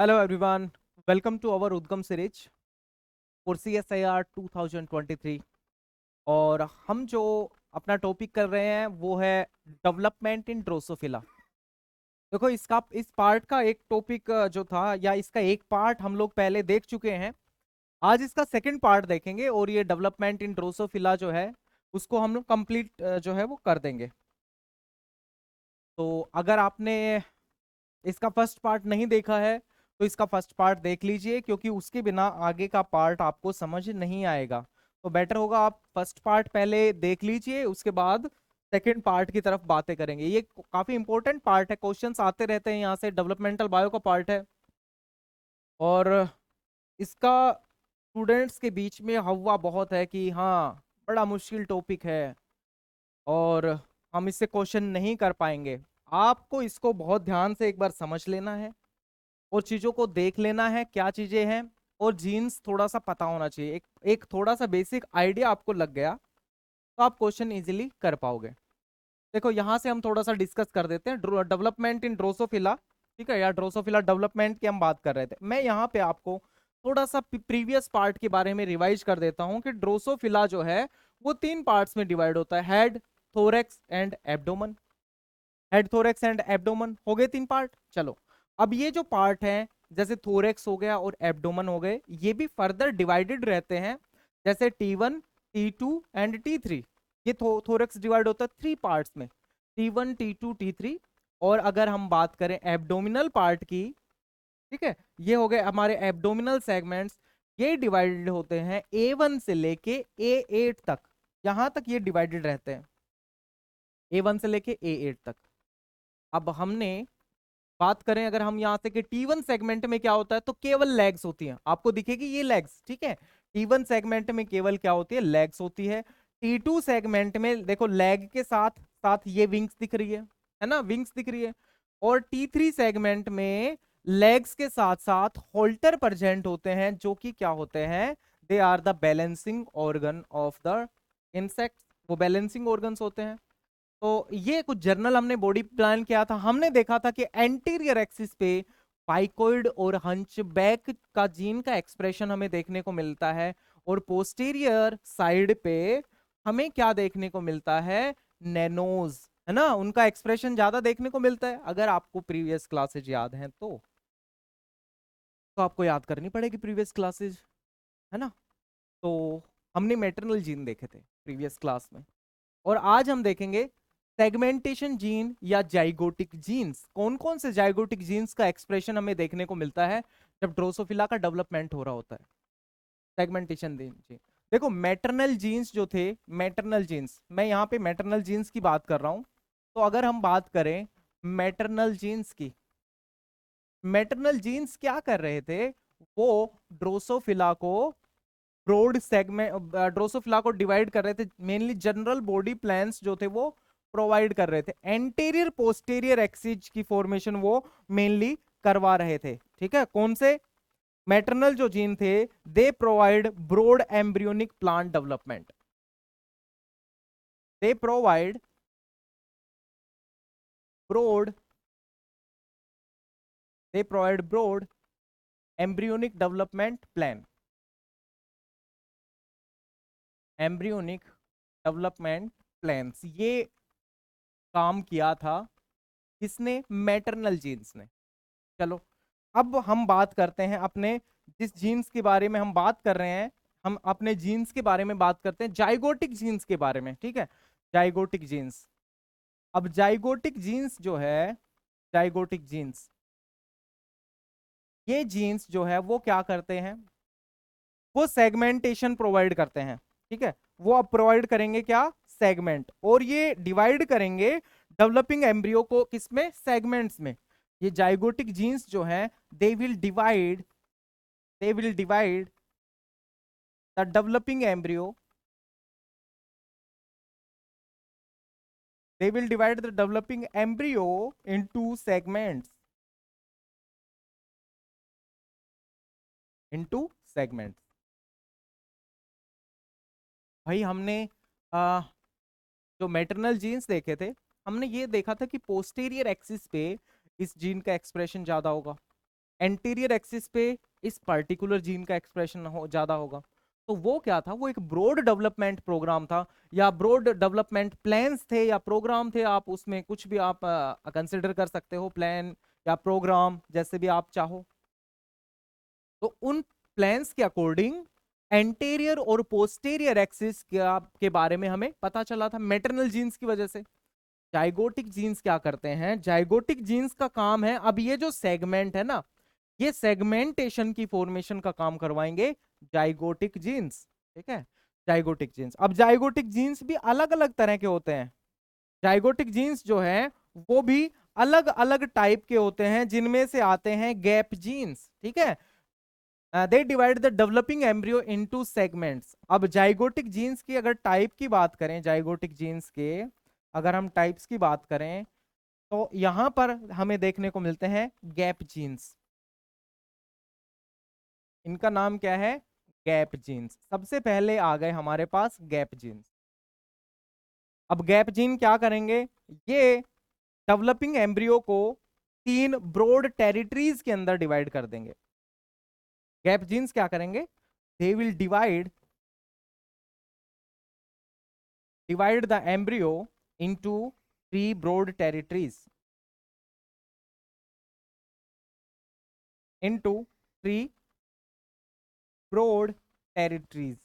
Hello everyone, welcome to our Udgam series for CSIR 2023। और हम जो अपना टॉपिक कर रहे हैं वो है डेवलपमेंट इन ड्रोसोफिला। देखो, इस पार्ट का एक टॉपिक जो था या इसका एक पार्ट हम लोग पहले देख चुके हैं। आज इसका सेकंड पार्ट देखेंगे और ये डेवलपमेंट इन ड्रोसोफिला जो है उसको हम लोग कंप्लीट जो है वो कर देंगे। तो अगर आपने इसका फर्स्ट पार्ट नहीं देखा है तो इसका फर्स्ट पार्ट देख लीजिए, क्योंकि उसके बिना आगे का पार्ट आपको समझ नहीं आएगा। तो बेटर होगा आप फर्स्ट पार्ट पहले देख लीजिए, उसके बाद सेकंड पार्ट की तरफ बातें करेंगे। ये काफी इंपॉर्टेंट पार्ट है, क्वेश्चंस आते रहते हैं यहाँ से, डेवलपमेंटल बायो का पार्ट है। और इसका स्टूडेंट्स के बीच में हवा बहुत है कि हाँ, बड़ा मुश्किल टॉपिक है और हम इससे क्वेश्चन नहीं कर पाएंगे। आपको इसको बहुत ध्यान से एक बार समझ लेना है और चीजों को देख लेना है क्या चीजें हैं, और जीन्स थोड़ा सा पता होना चाहिए। एक थोड़ा सा बेसिक आइडिया आपको लग गया तो आप क्वेश्चन इजीली कर पाओगे। देखो, यहां से हम थोड़ा सा डिस्कस कर देते हैं डेवलपमेंट इन ड्रोसोफिला। ठीक है, या ड्रोसोफिला डेवलपमेंट की हम बात कर रहे थे। मैं यहाँ पे आपको थोड़ा सा प्रीवियस पार्ट के बारे में रिवाइज कर देता हूँ कि ड्रोसोफिला जो है वो तीन पार्ट्स में डिवाइड होता है: head, thorax and abdomen. Head, thorax and abdomen हो गए तीन पार्ट। चलो, अब ये जो पार्ट है, जैसे थोरेक्स हो गया और एब्डोमन हो गए, ये भी फर्दर डिवाइडेड रहते हैं, जैसे T1, T2 एंड T3। ये थोरेक्स डिवाइड होता है थ्री पार्ट्स में: T1, T2, T3। और अगर हम बात करें एब्डोमिनल पार्ट की, ठीक है, ये हो गए हमारे एब्डोमिनल सेगमेंट्स। ये डिवाइडेड होते हैं A1 से लेके A8 तक। यहां तक ये डिवाइडेड रहते हैं, A1 से लेके A8 तक। अब हमने बात करें, अगर हम यहाँ से कि T1 सेगमेंट में क्या होता है, तो केवल लेग्स होती हैं, आपको दिखेगी ये लेग्स। ठीक है, T1 सेगमेंट में केवल क्या होती है, लेग्स होती है। T2 सेगमेंट में देखो, लेग के साथ साथ ये विंग्स दिख रही है ना, विंग्स दिख रही है। और T3 सेगमेंट में लेग्स के साथ साथ होल्टर प्रेजेंट होते हैं, जो कि क्या होते हैं, they are the balancing organ of the insect. वो बैलेंसिंग ऑर्गन्स होते हैं। तो ये कुछ जर्नल हमने बॉडी प्लान किया था, हमने देखा था कि एंटीरियर एक्सिस पे पाइकोइड और हंचबैक का जीन का एक्सप्रेशन हमें देखने को मिलता है, और पोस्टीरियर साइड पे हमें क्या देखने को मिलता है, नैनोज, है ना, उनका एक्सप्रेशन ज्यादा देखने को मिलता है। अगर आपको प्रीवियस क्लासेज याद हैं तो आपको याद करनी पड़ेगी प्रीवियस क्लासेज, है ना। तो हमने मैटरनल जीन देखे थे प्रीवियस क्लास में, और आज हम देखेंगे सेगमेंटेशन जीन या जाइगोटिक जीन्स। कौन कौन से जाइगोटिक जीन्स का एक्सप्रेशन हमें देखने को मिलता है जब ड्रोसोफिला का डेवलपमेंट हो रहा होता है। सेगमेंटेशन जीन, देखो मैटरनल जीन्स जो थे, मैटरनल जीन्स, मैं यहाँ पे मैटरनल जीन्स की बात कर रहा हूँ। तो अगर हम बात करें मैटरनल जीन्स की, मैटरनल जीन्स क्या कर रहे थे, वो ड्रोसोफिला को ब्रॉड सेगमेंट, ड्रोसोफिला को डिवाइड कर रहे थे। मेनली जनरल बॉडी प्लान्स जो थे वो प्रोवाइड कर रहे थे, एंटीरियर पोस्टीरियर एक्सिस की फॉर्मेशन वो मेनली करवा रहे थे। ठीक है, कौन से मैटरनल जो जीन थे, they provide broad embryonic plant development. They provide broad they provide broad embryonic development plan, embryonic development plans. ये काम किया था किसने, मैटरनल जीन्स ने। चलो, अब हम बात करते हैं अपने, जिस जीन्स के बारे में हम बात कर रहे हैं, हम अपने जीन्स के बारे में बात करते हैं, जाइगोटिक जीन्स के बारे में। ठीक है, जाइगोटिक जीन्स। अब जाइगोटिक जीन्स जो है, जाइगोटिक जीन्स, ये जीन्स जो है वो क्या करते हैं, वो सेगमेंटेशन प्रोवाइड करते हैं। ठीक है, वो अब प्रोवाइड करेंगे क्या, सेगमेंट, और ये डिवाइड करेंगे डेवलपिंग एम्ब्रियो को किसमें, सेगमेंट्स में। ये जाइगोटिक जीन्स जो है, दे will divide they will divide the developing embryo they will divide the developing embryo into segments, into segments। भाई हमने आ, जो मैटरनल जीन्स देखे थे, हमने ये देखा था कि पोस्टीरियर एक्सिस पे इस जीन का एक्सप्रेशन ज्यादा होगा, एंटीरियर एक्सिस पे इस पर्टिकुलर जीन का एक्सप्रेशन ज्यादा होगा। तो वो क्या था, वो एक ब्रॉड डेवलपमेंट प्रोग्राम था, या ब्रॉड डेवलपमेंट प्लान्स थे या प्रोग्राम थे, आप उसमें कुछ भी आप कंसिडर कर सकते हो, प्लान या प्रोग्राम जैसे भी आप चाहो। तो उन प्लान्स के अकॉर्डिंग एंटीरियर और पोस्टेरियर एक्सिस के बारे में हमें पता चला था मैटरनल जीन्स की वजह से। जाइगोटिक जीन्स क्या करते हैं, जाइगोटिक जीन्स का काम है, अब ये जो सेगमेंट है ना, ये सेगमेंटेशन की फॉर्मेशन का काम करवाएंगे जाइगोटिक जीन्स। ठीक है, जाइगोटिक जीन्स। अब जाइगोटिक जीन्स भी अलग अलग तरह के होते हैं। जाइगोटिक जीन्स जो है वो भी अलग अलग टाइप के होते हैं, जिनमें से आते हैं गैप जीन्स। ठीक है, दे divide the developing embryo into segments. अब जाइगोटिक जीन्स की अगर टाइप की बात करें, जाइगोटिक जीन्स के अगर हम टाइप्स की बात करें, तो यहां पर हमें देखने को मिलते हैं गैप जीन्स। इनका नाम क्या है, गैप जीन्स। सबसे पहले आ गए हमारे पास गैप जीन्स। अब गैप जीन क्या करेंगे, ये डेवलपिंग एम्ब्रियो को 3 ब्रॉड टेरिटरीज के अंदर डिवाइड कर देंगे। गैप जीन्स क्या करेंगे, they will divide the embryo into 3 broad territories, into 3 broad territories।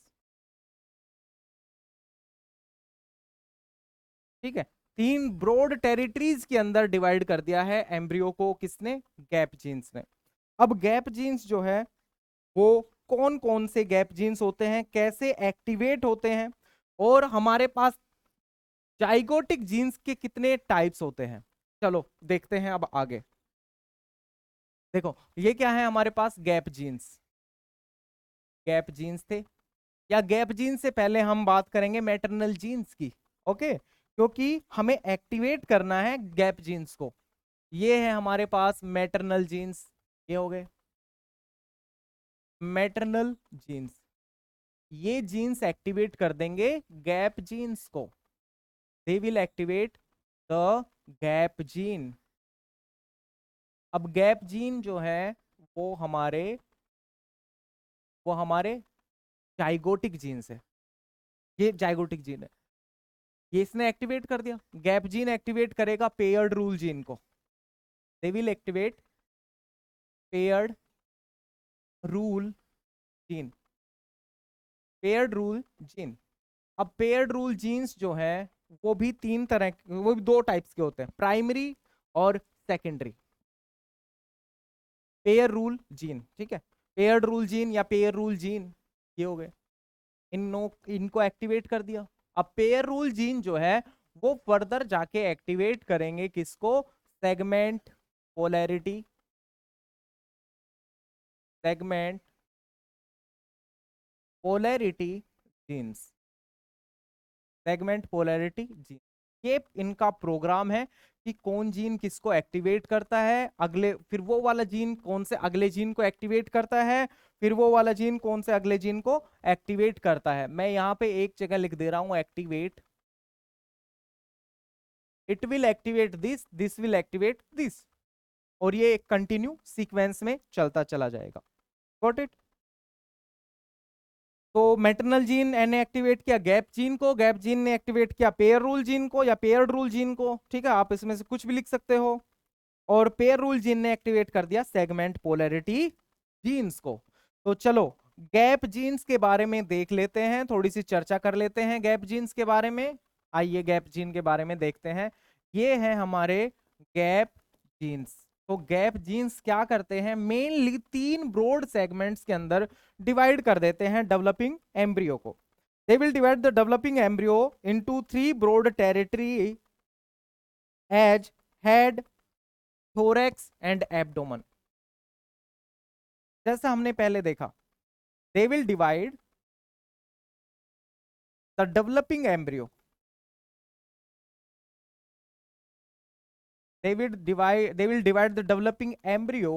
ठीक है, 3 ब्रॉड टेरिटरीज के अंदर डिवाइड कर दिया है एम्ब्रियो को, किसने, गैप जीन्स ने। अब गैप जीन्स जो है वो कौन कौन से गैप जीन्स होते हैं, कैसे एक्टिवेट होते हैं, और हमारे पास जाइगोटिक जीन्स के कितने टाइप्स होते हैं, चलो देखते हैं अब आगे। देखो ये क्या है हमारे पास, गैप जीन्स। गैप जीन्स थे, या गैप जीन्स से पहले हम बात करेंगे मैटरनल जीन्स की। ओके, क्योंकि हमें एक्टिवेट करना है गैप जीन्स को। ये है हमारे पास मैटरनल जीन्स, ये हो गए मैटरनल जीन्स। ये जीन्स एक्टिवेट कर देंगे गैप जीन्स को, they will activate the gap gene. अब गैप जीन जो है वो हमारे वो हमारे जाइगोटिक जीन्स है, ये जाइगोटिक जीन है, ये इसने एक्टिवेट कर दिया। गैप जीन एक्टिवेट करेगा पेयर्ड रूल जीन को, they will activate paired rule gene, paired rule gene. अब पेयर्ड रूल जीन्स जो है वो भी 3 तरह, वो भी 2 टाइप्स के होते हैं, प्राइमरी और सेकेंडरी। पेयर रूल जीन, ठीक है, पेयर्ड रूल जीन या पेयर रूल जीन, ये हो गए, इनको एक्टिवेट कर दिया। अब पेयर रूल जीन जो है वो फर्दर जाके एक्टिवेट करेंगे किसको, segment polarity, segment polarity genes, segment polarity gene. ये इनका प्रोग्राम है कि कौन जीन किसको एक्टिवेट करता है, अगले फिर वो वाला जीन कौन से अगले जीन को एक्टिवेट करता है, फिर वो वाला जीन कौन से अगले जीन को एक्टिवेट करता है। मैं यहां पे एक जगह लिख दे रहा हूं activate, it will activate this, this will activate this, और ये एक कंटिन्यू सीक्वेंस में चलता चला जाएगा। Got it. तो मैटरनल जीन ने एक्टिवेट किया गैप जीन को, गैप जीन ने एक्टिवेट किया पेयर रूल जीन को या पेयर्ड रूल जीन को। ठीक है, आप इसमें से कुछ भी लिख सकते हो। और पेयर रूल जीन ने एक्टिवेट कर दिया सेगमेंट पोलैरिटी जीन्स को। तो चलो गैप जीन्स के बारे में देख लेते हैं, थोड़ी सी चर्चा कर लेते हैं गैप जीन्स के बारे में। आइए गैप जीन के बारे में देखते हैं। ये है हमारे गैप जीन्स। तो गैप जीन्स क्या करते हैं, मेनली 3 ब्रॉड सेगमेंट्स के अंदर डिवाइड कर देते हैं डेवलपिंग एम्ब्रियो को। They will divide the developing embryo into 3 broad territory as head, thorax and abdomen. जैसा हमने पहले देखा, they will divide the developing embryo, they will divide the developing embryo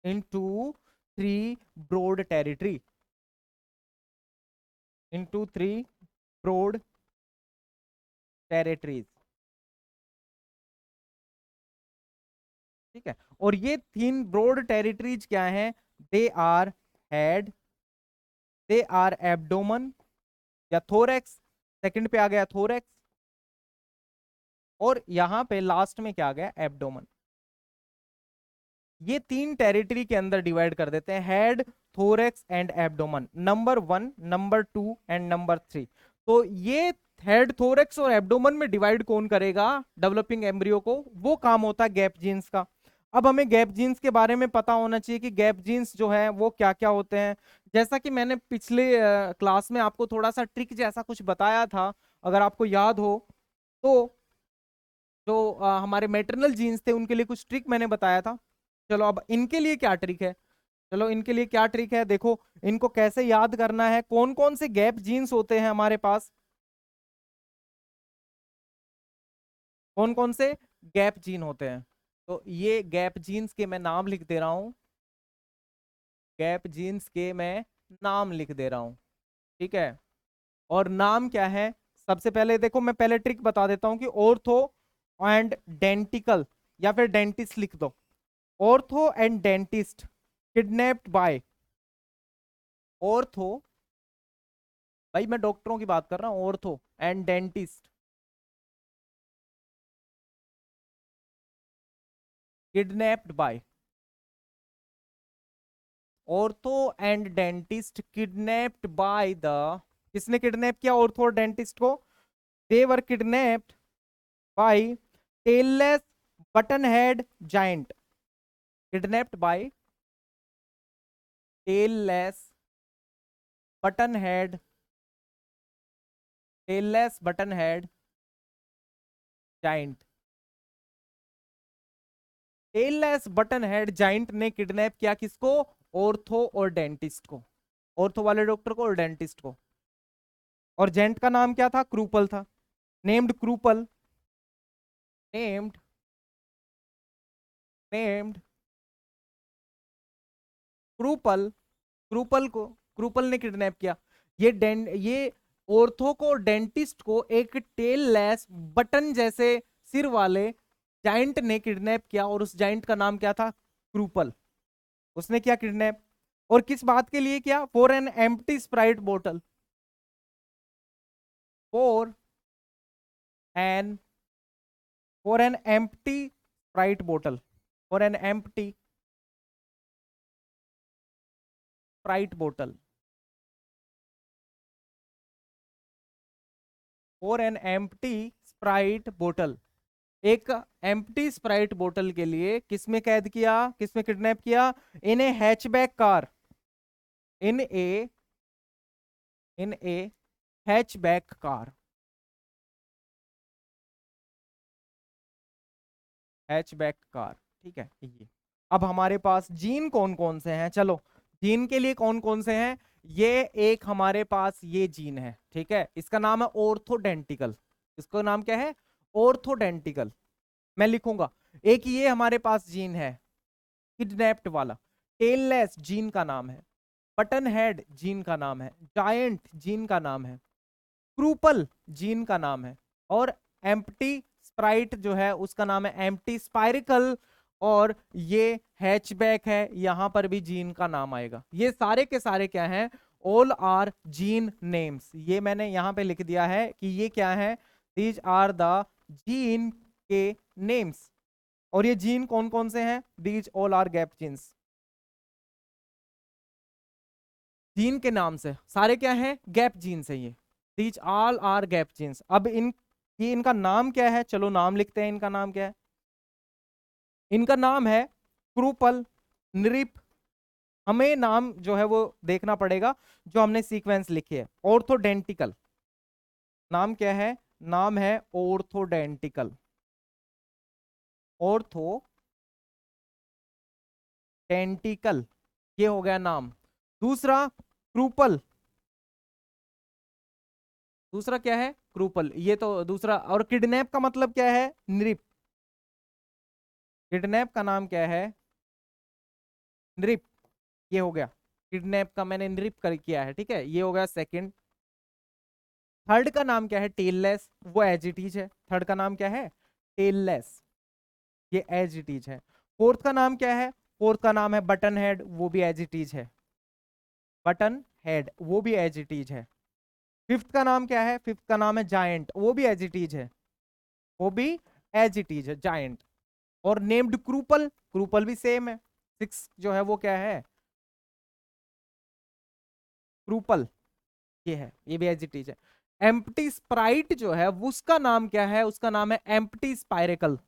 into 3 broad territory, into 3 broad territories। ठीक है, और ये 3 broad territories क्या हैं? They are head, they are abdomen या थोरेक्स, सेकंड पे आ गया थोरेक्स, और यहां पे लास्ट में क्या आ गया? एब्डोमन। ये 3 टेरिटरी के अंदर डिवाइड कर देते हैं, head, thorax and abdomen, number 1, number 2 and number 3। तो ये हेड, थोरेक्स और एब्डोमन में डिवाइड कौन करेगा डेवलपिंग एम्ब्रियो को? वो काम होता है गैप जीन्स का। अब हमें गैप जीन्स के बारे में पता होना चाहिए कि गैप जीन्स जो है वो क्या क्या होते हैं। जैसा कि मैंने पिछले क्लास में आपको थोड़ा सा ट्रिक जैसा कुछ बताया था, अगर आपको याद हो तो, जो हमारे मेटरनल जीन्स थे उनके लिए कुछ ट्रिक मैंने बताया था। चलो अब इनके लिए क्या ट्रिक है, चलो इनके लिए क्या ट्रिक है, देखो इनको कैसे याद करना है, कौन कौन से गैप जीन्स होते हैं हमारे पास, कौन कौन से गैप जीन होते हैं। तो ये गैप जीन्स के मैं नाम लिख दे रहा हूं, गैप जीन्स के मैं नाम लिख दे रहा हूं, ठीक है। और नाम क्या है? सबसे पहले देखो, मैं पहले ट्रिक बता देता हूं कि ऑर्थो एंड डेंटिकल, या फिर डेंटिस्ट लिख दो। Ortho and dentist kidnapped by, ortho, भाई मैं डॉक्टरों की बात कर रहा हूं, ortho and dentist kidnapped by, ortho and dentist kidnapped by the, किसने किडनैप किया ऑर्थो और डेंटिस्ट को? They were kidnapped by tailless button head giant, kidnapped by tailless button head, tailless button head giant. Tailless button head giant ने kidnap किया किसको? Ortho और dentist को, ortho वाले डॉक्टर को और डेंटिस्ट को। और जेंट का नाम क्या था? क्रूपल था, नेम्ड क्रूपल, नेम्ड नेम्ड क्रूपल, क्रूपल को, क्रूपल ने किडनैप किया। ये ऑर्थो को, डेंटिस्ट को एक टेल लेस बटन जैसे सिर वाले जाइंट ने किडनैप किया, और उस जाइंट का नाम क्या था? क्रूपल। उसने क्या किडनैप, और किस बात के लिए किया? फॉर एन एम्प्टी स्प्राइट बोतल, for an for an empty Sprite बोतल, फॉर एन एम्प्टी स्प्राइट बोतल, फॉर एन एम्प्टी स्प्राइट बोतल। एक एम्प्टी स्प्राइट बोतल के लिए किसमें कैद किया, किसमें किडनैप किया? इन ए हैचबैक कार, इन ए इन ए हैचबैक कार, हैचबैक कार, ठीक है ये। अब हमारे पास जीन कौन कौन से हैं, चलो जीन के लिए कौन कौन से हैं। ये एक हमारे पास ये जीन है, ठीक है, इसका नाम है ऑर्थोडेंटिकल, इसका नाम क्या है? ऑर्थोडेंटिकल। मैं लिखूंगा, एक ये हमारे पास जीन है किडनैप्ड वाला, टेललेस जीन का नाम है, बटन हेड जीन का नाम है, जायंट जीन का नाम है, क्रूपल जीन का नाम है, और एम्प्टी स्प्राइट जो है उसका नाम है एम्प्टी स्पाइरिकल, और ये हैचबैक है, यहां पर भी जीन का नाम आएगा। ये सारे के सारे क्या हैं? All are gene names. ये मैंने यहां पे लिख दिया है कि ये क्या है? दीज आर द जीन के नेम्स। और ये जीन कौन कौन से हैं? These all are gap genes. Gene के नाम से सारे क्या हैं? गैप जीन्स है ये, these all are gap genes. अब ये इनका नाम क्या है? चलो नाम लिखते हैं, इनका नाम क्या है? इनका नाम है क्रूपल, नृप, हमें नाम जो है वो देखना पड़ेगा जो हमने सीक्वेंस लिखी है। ऑर्थोडेंटिकल, नाम क्या है? नाम है ऑर्थोडेंटिकल, ऑर्थोडेंटिकल, ये हो गया नाम। दूसरा क्रूपल, दूसरा क्या है? क्रूपल, ये तो दूसरा। और किडनैप का मतलब क्या है? नृप, किडनैप का नाम क्या है? नृप, ये हो गया किडनैप का, मैंने नृप कर किया है, ठीक है, ये हो गया सेकंड। थर्ड का नाम क्या है? टेललेस, वो एज इट इज है, थर्ड का नाम क्या है? टेललेस, ये एज इट इज है। फोर्थ का नाम क्या है? फोर्थ का नाम है बटन हेड, वो भी एज इट इज है, बटन हेड वो भी एज इट इज है। फिफ्थ का नाम क्या है? फिफ्थ का नाम है जायंट, वो भी एज इट इज है, वो भी एज इट इज है जायंट। और नेम्ड क्रूपल, क्रूपल भी सेम है। सिक्स जो है वो क्या है? क्रूपल, ये है, ये भी एज इट इज है। एम्प्टी स्प्राइट जो है उसका नाम क्या है? उसका नाम है एम्प्टी स्पाइरेकल,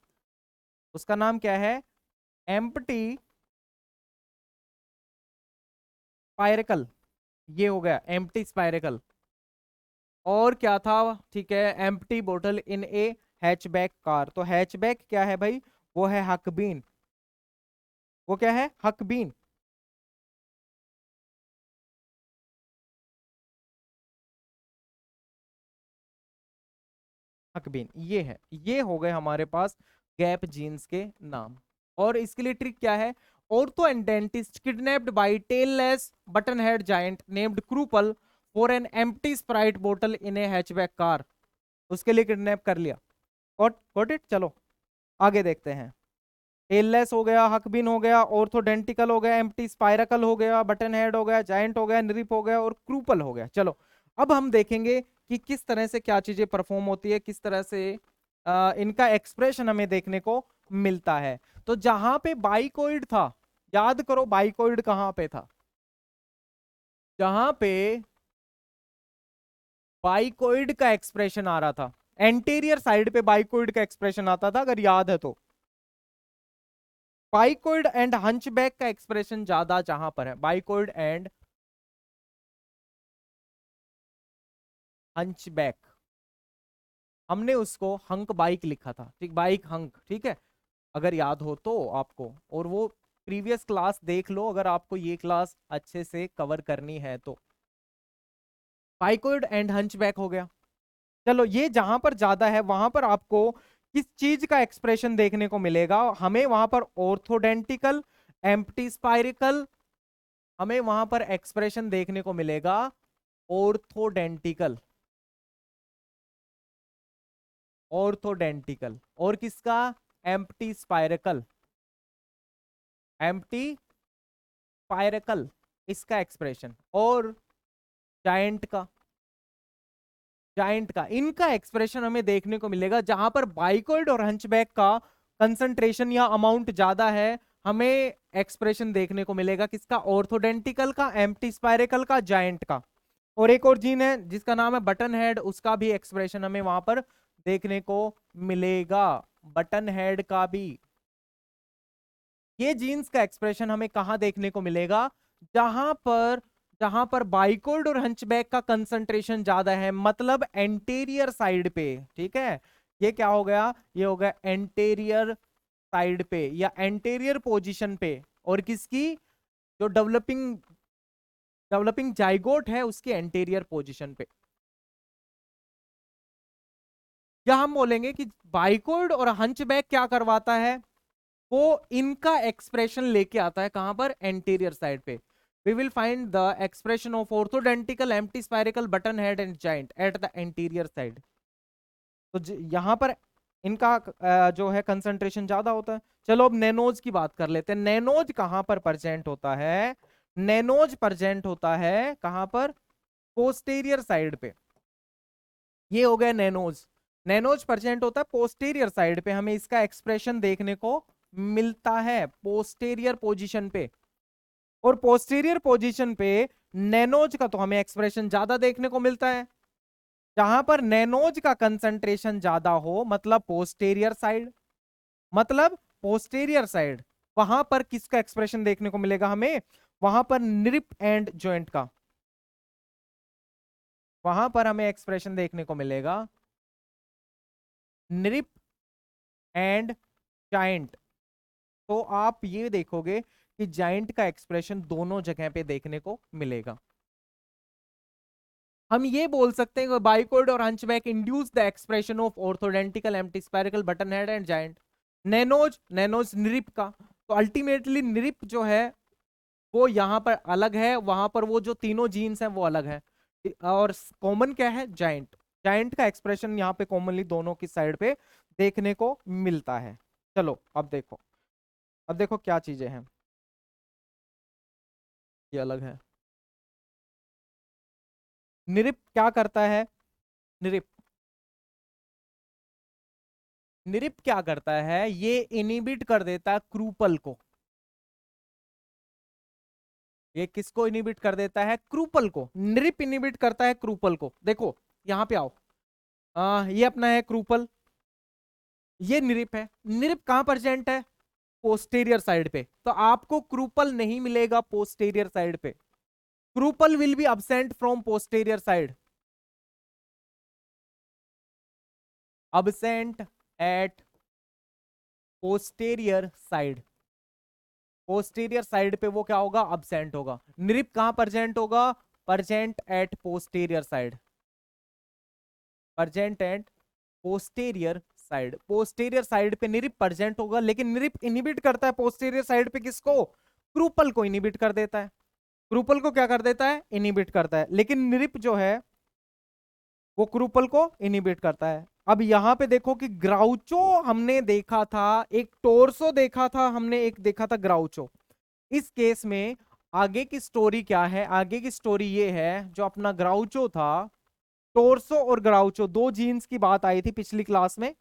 उसका नाम क्या है? एम्प्टी स्पाइरेकल, ये हो गया एम्प्टी स्पाइरेकल। और क्या था? ठीक है, एम्प्टी बोतल इन ए हैचबैक कार, तो हैचबैक क्या है भाई? वो है हकबीन, वो क्या है? हकबीन। हकबीन ये है, ये हो गए हमारे पास गैप जीन्स के नाम। और इसके लिए ट्रिक क्या है? Ortho and dentist kidnapped by tailless button head giant named Kruppel for an empty Sprite बोतल इन ए हैचबैक कार, उसके लिए किडनैप कर लिया। Got it. चलो आगे देखते हैं। टेललेस हो गया, हकबीन हो गया, ऑर्थोडेंटिकल हो गया, एम्प्टी स्पाइरकल हो गया, बटन हेड हो गया, जायंट हो गया, निरिप हो गया और क्रूपल हो गया। चलो अब हम देखेंगे कि किस तरह से क्या चीजें परफॉर्म होती है, किस तरह से इनका एक्सप्रेशन हमें देखने को मिलता है। तो जहां पे बाइकोइड था, याद करो बाइकोइड कहां पे था? जहां पे बाइकोइड का एक्सप्रेशन आ रहा था, एंटीरियर साइड पे बाइकोइड का एक्सप्रेशन आता था, अगर याद है तो। बाइकोइड एंड हंचबैक का एक्सप्रेशन ज्यादा जहां पर है, बाइकोइड एंड हंचबैक, हमने उसको हंक बाइक लिखा था, ठीक, बाइक हंक, ठीक है, अगर याद हो तो आपको। और वो प्रीवियस क्लास देख लो अगर आपको ये क्लास अच्छे से कवर करनी है तो। बाइकोइड एंड हंचबैक हो गया। चलो ये जहां पर ज्यादा है वहां पर आपको किस चीज का एक्सप्रेशन देखने को मिलेगा? हमें वहां पर ऑर्थोडेंटिकल, एम्प्टी स्पाइरिकल, हमें वहां पर एक्सप्रेशन देखने को मिलेगा ऑर्थोडेंटिकल, ऑर्थोडेंटिकल। और किसका? एम्प्टी स्पाइरिकल, एम्प्टी स्पाइरिकल, इसका एक्सप्रेशन। और जायंट का, जायंट का, इनका एक्सप्रेशन हमें देखने को मिलेगा जहां पर बाइकोइड और हंचबैक का कंसंट्रेशन या अमाउंट ज्यादा है, हमें एक्सप्रेशन देखने को मिलेगा किसका? ऑर्थोडेंटिकल का, एम्प्टी स्पाइरिकल का, जायंट का। और एक और जीन है जिसका नाम है बटन हेड, उसका भी एक्सप्रेशन हमें वहां पर देखने को मिलेगा, बटन हेड का भी। ये जीन्स का एक्सप्रेशन हमें कहां देखने को मिलेगा? जहां पर, जहां पर बाइकोइड और हंचबैक का कंसंट्रेशन ज्यादा है, मतलब एंटीरियर साइड पे, ठीक है। ये क्या हो गया? ये हो गया एंटीरियर साइड पे या एंटीरियर पोजीशन पे। और किसकी? जो डेवलपिंग, डेवलपिंग जाइगोट है उसके एंटीरियर पोजीशन पे। या हम बोलेंगे कि बाइकोइड और हंचबैक क्या करवाता है? वो इनका एक्सप्रेशन लेके आता है कहां पर? एंटीरियर साइड पे। We will find the expression of orthodenticle, empty spiracle, button head and giant at the anterior side. तो यहां पर इनका जो है कंसंट्रेशन ज्यादा होता है। चलो अब नैनोज की बात कर लेते हैं। नैनोज कहां पर प्रेजेंट होता है? नैनोज प्रेजेंट होता है कहां पर? पोस्टीरियर साइड पे। ये हो गया नैनोज। नैनोज प्रेजेंट होता है पोस्टीरियर साइड पे, हमें इसका एक्सप्रेशन देखने को मिलता है पोस्टीरियर पोजीशन पे। और पोस्टीरियर पोजीशन पे नैनोज का तो हमें एक्सप्रेशन ज्यादा देखने को मिलता है। जहां पर नैनोज का कंसंट्रेशन ज्यादा हो, मतलब पोस्टीरियर साइड, मतलब पोस्टीरियर साइड, वहां पर किसका एक्सप्रेशन देखने को मिलेगा हमें? वहां पर निरिप एंड जॉइंट का, वहां पर हमें एक्सप्रेशन देखने को मिलेगा निरिप एंड जाइंट। तो आप ये देखोगे कि जाइंट का एक्सप्रेशन दोनों जगह पे देखने को मिलेगा। हम ये बोल सकते हैं कि बाइकोइड और hunchback induce the expression of orthodenticle, empty spherical, button head and giant. Nanos, nanos निरिप का, तो अल्टीमेटली निरिप जो है वो यहां पर अलग है, वहां पर वो जो तीनों जीन्स हैं वो अलग है। और कॉमन क्या है? जायंट। जायंट का एक्सप्रेशन यहाँ पे कॉमनली दोनों की साइड पे देखने को मिलता है। चलो अब देखो, अब देखो क्या चीजें हैं, ये अलग है। निरिप क्या करता है? निरिप निरिप क्या करता है? ये इनिबिट कर देता है क्रूपल को। ये किसको इनिबिट कर देता है? क्रूपल को। निरिप इनिबिट करता है क्रूपल को। देखो यहां पे आओ, ये अपना है क्रूपल, ये निरिप है। निरिप कहां प्रेजेंट है? पोस्टेरियर साइड पे। तो आपको क्रूपल नहीं मिलेगा पोस्टेरियर साइड पे। Kruppel will be absent from posterior side, absent at posterior side. Posterior side पे वो क्या होगा? अब्सेंट होगा। निरिप कहां प्रेजेंट होगा? Present at posterior side, present at posterior side. Posterior side पे निरिप प्रेजेंट होगा, लेकिन निरिप इनहिबिट करता है पोस्टीरियर साइड पे किसको? क्रूपल को इनहिबिट कर देता है। क्रूपल को क्या कर देता है? इनहिबिट करता है। लेकिन निरिप जो है वो क्रूपल को इनहिबिट करता है। अब यहां पे देखो कि ग्राउचो हमने देखा था, एक टोर्सो देखा था हमने, एक देखा था ग्राउचो। इस केस में आगे की स्टोरी क्या है? आगे की स्टोरी ये है, जो अपना ग्राउचो था, टोर्सो और ग्राउचो दो जीन्स की बात आई थी पिछली क्लास में।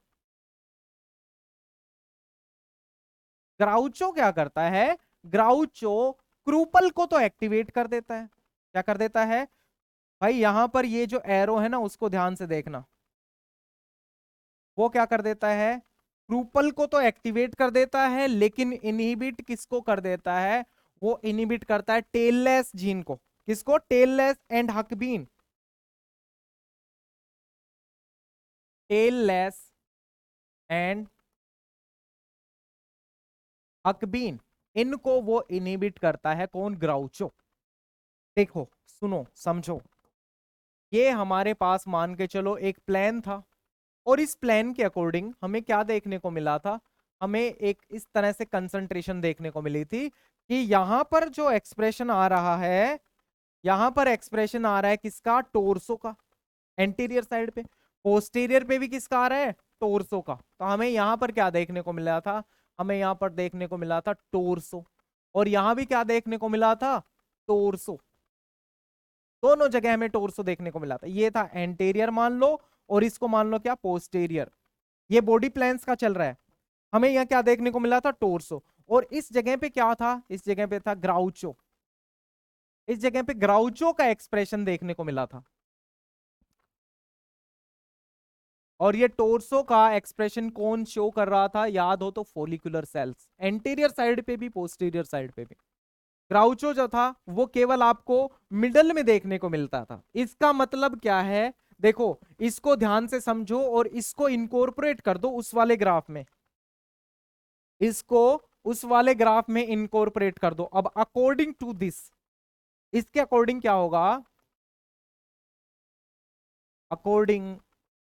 ग्राउचो क्या करता है? ग्राउचो क्रूपल को तो एक्टिवेट कर देता है। क्या कर देता है भाई? यहां पर ये जो एरो है ना, उसको ध्यान से देखना। वो क्या कर देता है? क्रूपल को तो एक्टिवेट कर देता है, लेकिन इनहिबिट किसको कर देता है? वो इनहिबिट करता है टेललेस जीन को। किसको? Tailless and huckebein. Tailless and huckebein, इनको वो इनहिबिट करता है। कौन? ग्राउचो। देखो सुनो समझो, ये हमारे पास मान के चलो एक प्लान था, और इस प्लान के अकॉर्डिंग हमें क्या देखने को मिला था? हमें एक इस तरह से कंसंट्रेशन देखने को मिली थी कि यहां पर जो एक्सप्रेशन आ रहा है, यहां पर एक्सप्रेशन आ रहा है किसका? टोर्सो का, एंटीरियर साइड पे। पोस्टीरियर पे भी किसका आ रहा है? टोर्सो का। तो हमें यहां पर क्या देखने को मिला था? हमें यहां पर देखने को मिला था टोर्सो, और यहां भी क्या देखने को मिला था? टोर्सो। दोनों जगह हमें टोर्सो देखने को मिला था। ये था एंटीरियर मान लो, और इसको मान लो क्या? पोस्टीरियर। ये बॉडी प्लान्स का चल रहा है। हमें यहाँ क्या देखने को मिला था? टोर्सो। और इस जगह पे क्या था? इस जगह पे था ग्राउचो। इस जगह पे ग्राउचो का एक्सप्रेशन देखने को मिला था। और ये टोर्सो का एक्सप्रेशन कौन शो कर रहा था? याद हो तो फोलिकुलर सेल्स, एंटीरियर साइड पे भी पोस्टीरियर साइड पे भी। ग्राउचो जो था वो केवल आपको मिडल में देखने को मिलता था। इसका मतलब क्या है? देखो इसको ध्यान से समझो और इसको इनकॉर्पोरेट कर दो उस वाले ग्राफ में। इसको उस वाले ग्राफ में इनकॉर्पोरेट कर दो। अब अकॉर्डिंग टू दिस, इसके अकॉर्डिंग क्या होगा? अकॉर्डिंग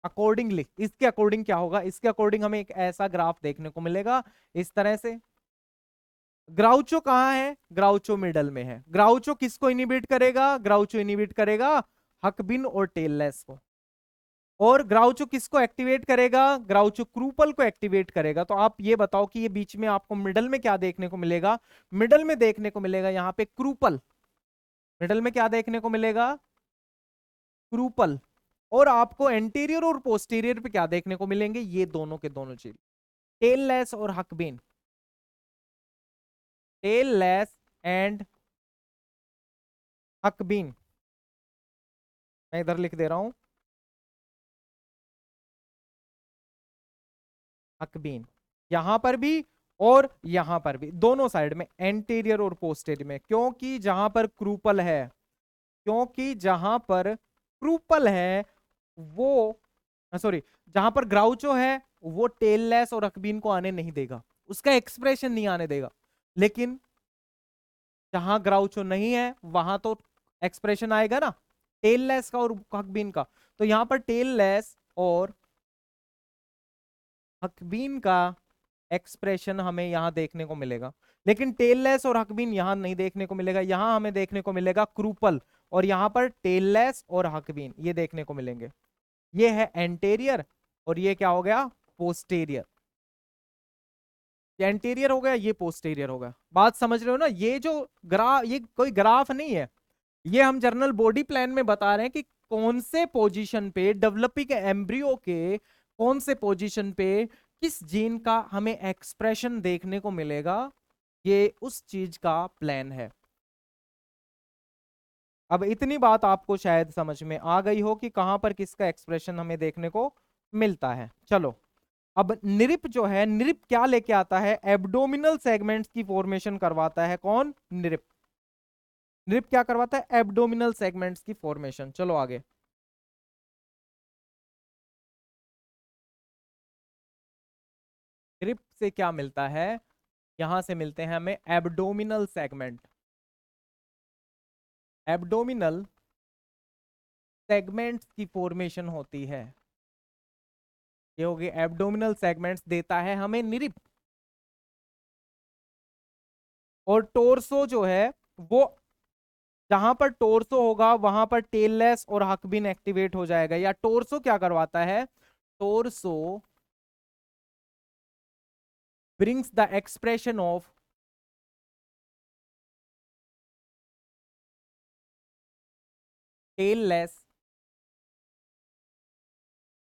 अकॉर्डिंगली इसके अकॉर्डिंग क्या होगा? इसके अकॉर्डिंग हमें एक ऐसा ग्राफ देखने को मिलेगा इस तरह से। ग्राउचो कहां है? ग्राउचो मिडल में है। ग्राउचो किसको इनिबिट करेगा? ग्राउचो इनिबिट करेगा हकबिन और टेललेस को। और ग्राउचो किसको एक्टिवेट करेगा? ग्राउचो क्रूपल को एक्टिवेट करेगा। तो आप ये बताओ कि ये बीच में आपको मिडल में क्या देखने को मिलेगा? मिडल में देखने को मिलेगा यहाँ पे क्रूपल। मिडल में क्या देखने को मिलेगा? क्रूपल। और आपको एंटीरियर और पोस्टीरियर पे क्या देखने को मिलेंगे? ये दोनों के दोनों चीज, टेललेस और हकबीन। टेललेस एंड हकबीन, मैं इधर लिख दे रहा हूं हकबीन। यहां पर भी और यहां पर भी, दोनों साइड में, एंटीरियर और पोस्टीरियर में। क्योंकि जहां पर क्रूपल है, क्योंकि जहां पर क्रूपल है वो, सॉरी, जहां पर ग्राउचो है वो टेललेस और हकबीन को आने नहीं देगा, उसका एक्सप्रेशन नहीं आने देगा। लेकिन जहां ग्राउचो नहीं है वहां तो एक्सप्रेशन आएगा ना, टेललेस का और हकबीन का। तो यहां पर टेललेस और हकबीन का एक्सप्रेशन हमें यहां देखने को मिलेगा। लेकिन टेललेस और हकबीन यहां नहीं देखने को मिलेगा। यहां हमें देखने को मिलेगा क्रूपल, और यहां पर टेललेस और हकबीन ये देखने को मिलेंगे। ये है एंटेरियर और ये क्या हो गया? पोस्टेरियर। ये एंटीरियर हो गया, ये पोस्टीरियर हो गया। बात समझ रहे हो ना? ये जो ग्राफ, ये कोई ग्राफ नहीं है, ये हम जर्नल बॉडी प्लान में बता रहे हैं कि कौन से पोजीशन पे डेवलपिंग एम्ब्रियो के, कौन से पोजीशन पे किस जीन का हमें एक्सप्रेशन देखने को मिलेगा, ये उस चीज का प्लान है। अब इतनी बात आपको शायद समझ में आ गई हो कि कहां पर किसका एक्सप्रेशन हमें देखने को मिलता है। चलो, अब निरिप जो है, निरिप क्या लेके आता है? एब्डोमिनल सेगमेंट्स की फॉर्मेशन करवाता है। कौन? निरिप। निरिप क्या करवाता है? एब्डोमिनल सेगमेंट्स की फॉर्मेशन। चलो आगे। निरिप से क्या मिलता है? यहां से मिलते हैं हमें एब्डोमिनल सेगमेंट। एब्डोमिनल सेगमेंट्स की फॉर्मेशन होती है। ये हो गए एब्डोमिनल सेगमेंट्स, देता है हमें निरिप। और टोर्सो जो है वो, जहां पर टोर्सो होगा वहां पर टेललेस और हकबिन एक्टिवेट हो जाएगा। या टोर्सो क्या करवाता है? Torso brings the expression of tailless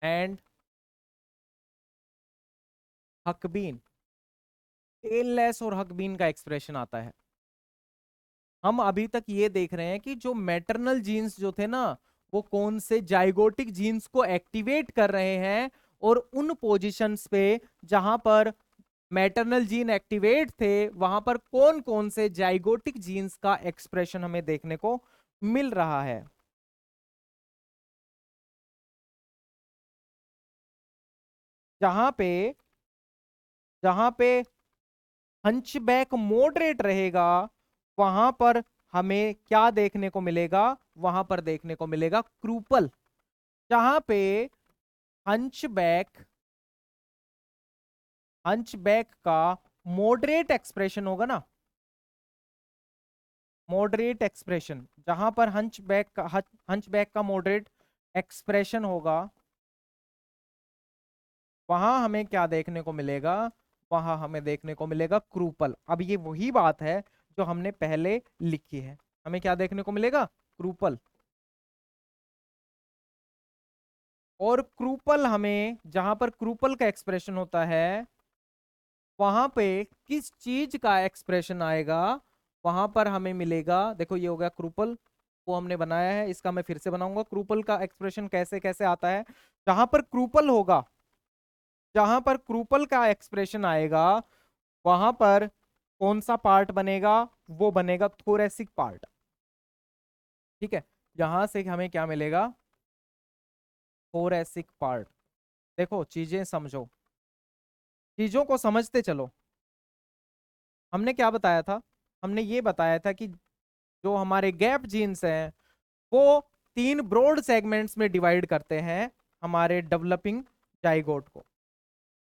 and huckebein. Tailless और हकबीन का एक्सप्रेशन आता है। हम अभी तक ये देख रहे हैं कि जो मैटरनल जीन्स जो थे ना, वो कौन से जाइगोटिक जीन्स को एक्टिवेट कर रहे हैं, और उन पोजीशंस पे जहां पर मैटरनल जीन एक्टिवेट थे वहां पर कौन कौन से जाइगोटिक जीन्स का एक्सप्रेशन हमें देखने को मिल रहा है। जहां पे जहां पे हंचबैक मॉडरेट रहेगा, वहां पर हमें क्या देखने को मिलेगा? वहां पर देखने को मिलेगा क्रूपल। जहां पे हंचबैक हंचबैक का मॉडरेट एक्सप्रेशन होगा ना, मॉडरेट एक्सप्रेशन, जहां पर हंचबैक का मॉडरेट एक्सप्रेशन होगा, वहां हमें क्या देखने को मिलेगा? वहां हमें देखने को मिलेगा क्रूपल। अब ये वही बात है जो हमने पहले लिखी है। हमें क्या देखने को मिलेगा? क्रूपल। और क्रूपल हमें, जहां पर क्रूपल का एक्सप्रेशन होता है, वहां पे किस चीज का एक्सप्रेशन आएगा? वहां पर हमें मिलेगा, देखो ये हो गया क्रूपल, वो हमने बनाया है, इसका मैं फिर से बनाऊंगा। क्रूपल का एक्सप्रेशन कैसे कैसे आता है? जहां पर क्रूपल होगा, जहां पर क्रूपल का एक्सप्रेशन आएगा, वहां पर कौन सा पार्ट बनेगा? वो बनेगा थोरेसिक पार्ट। ठीक है, यहां से हमें क्या मिलेगा? Thoracic part. देखो चीजें समझो, चीजों को समझते चलो। हमने क्या बताया था? हमने ये बताया था कि जो हमारे गैप जीन्स हैं, वो 3 ब्रॉड सेगमेंट्स में डिवाइड करते हैं हमारे डेवलपिंग जाइगोट को।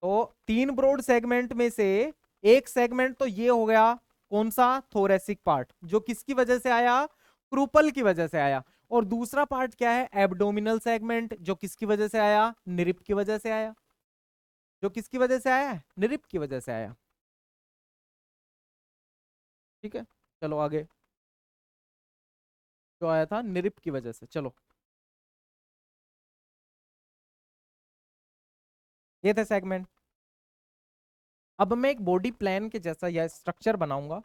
तो 3 ब्रॉड सेगमेंट में से एक सेगमेंट तो ये हो गया, कौन सा? थोरेसिक पार्ट, जो किसकी वजह से आया? क्रूपल की वजह से आया। और दूसरा पार्ट क्या है? एब्डोमिनल सेगमेंट, जो किसकी वजह से आया? निरिप की वजह से आया। जो किसकी वजह से आया? निरिप की वजह से आया। ठीक है, चलो आगे। जो आया था निरिप की वजह से। चलो, ये थे सेगमेंट। अब मैं एक बॉडी प्लान के जैसा या स्ट्रक्चर बनाऊंगा,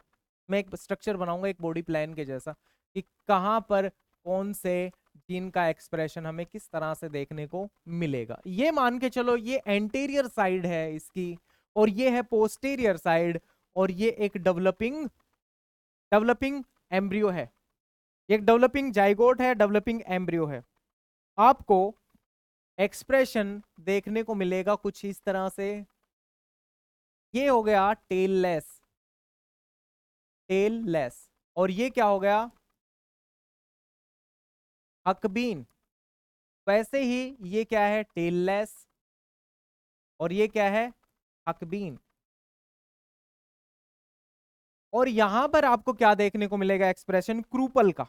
मैं एक स्ट्रक्चर बनाऊंगा एक बॉडी प्लान के जैसा, कि कहां पर कौन से जीन का एक्सप्रेशन हमें किस तरह से देखने को मिलेगा। ये मान के चलो ये एंटीरियर साइड है इसकी, और ये है पोस्टीरियर साइड, और ये एक डेवलपिंग डेवलपिंग एम्ब्रियो है, एक डेवलपिंग जाइगोट है, डेवलपिंग एम्ब्रियो है। आपको एक्सप्रेशन देखने को मिलेगा कुछ इस तरह से। ये हो गया टेललेस, टेललेस। और ये क्या हो गया? हकबीन। वैसे ही ये क्या है? टेललेस। और ये क्या है? हकबीन। और यहां पर आपको क्या देखने को मिलेगा? एक्सप्रेशन क्रूपल का।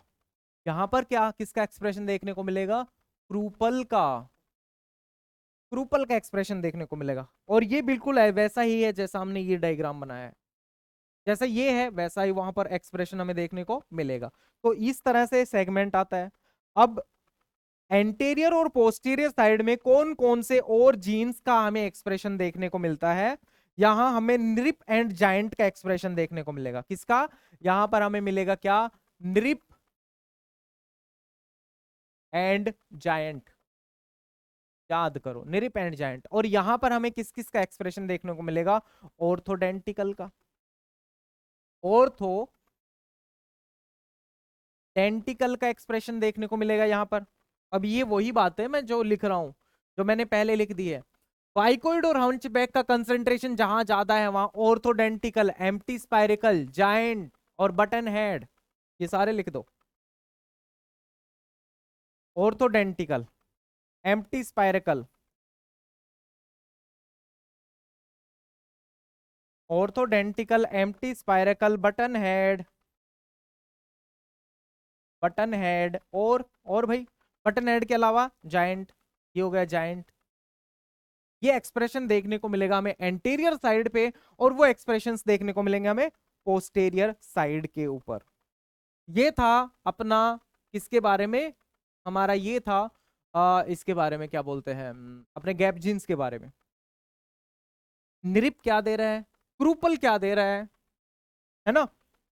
यहां पर क्या, किसका एक्सप्रेशन देखने को मिलेगा? क्रूपल का। क्रूपल का एक्सप्रेशन देखने को मिलेगा। और ये बिल्कुल है वैसा ही है जैसा हमने ये डायग्राम बनाया है, जैसा ये है वैसा ही वहां पर एक्सप्रेशन हमें देखने को मिलेगा। तो इस तरह से सेगमेंट आता है। अब एंटीरियर और पोस्टीरियर साइड में कौन कौन से और जीन्स का हमें एक्सप्रेशन देखने को मिलता है, यहां हमें निरिप एंड जायंट का एक्सप्रेशन देखने को मिलेगा। किसका? यहां पर हमें मिलेगा क्या? निरिप एंड जायंट। याद करो, निरिप एंड जायंट। और यहां पर हमें किस किस का एक्सप्रेशन देखने को मिलेगा? ऑर्थोडेंटिकल का, ऑर्थो डेंटिकल का एक्सप्रेशन देखने को मिलेगा यहां पर। अब ये वही बात है मैं जो लिख रहा हूं, जो मैंने पहले लिख दी है। फाइकोइड और हंचबैक का कंसंट्रेशन जहां ज्यादा है वहां ऑर्थोडेंटिकल, एम्प्टी स्पाइरिकल, जायंट और बटन हेड, ये सारे लिख दो। Orthodenticle, empty spiracle, orthodenticle, empty spiracle, button head, button head और भाई बटन हेड के अलावा जायंट, ये हो गया जायंट। ये एक्सप्रेशन देखने को मिलेगा हमें एंटीरियर साइड पे, और वो एक्सप्रेशंस देखने को मिलेंगे हमें पोस्टेरियर साइड के ऊपर। ये था अपना किसके बारे में? हमारा ये था इसके बारे में, क्या बोलते हैं, अपने गैप जीन्स के बारे में। निरिप क्या दे रहा है, क्रूपल क्या दे रहा है ना?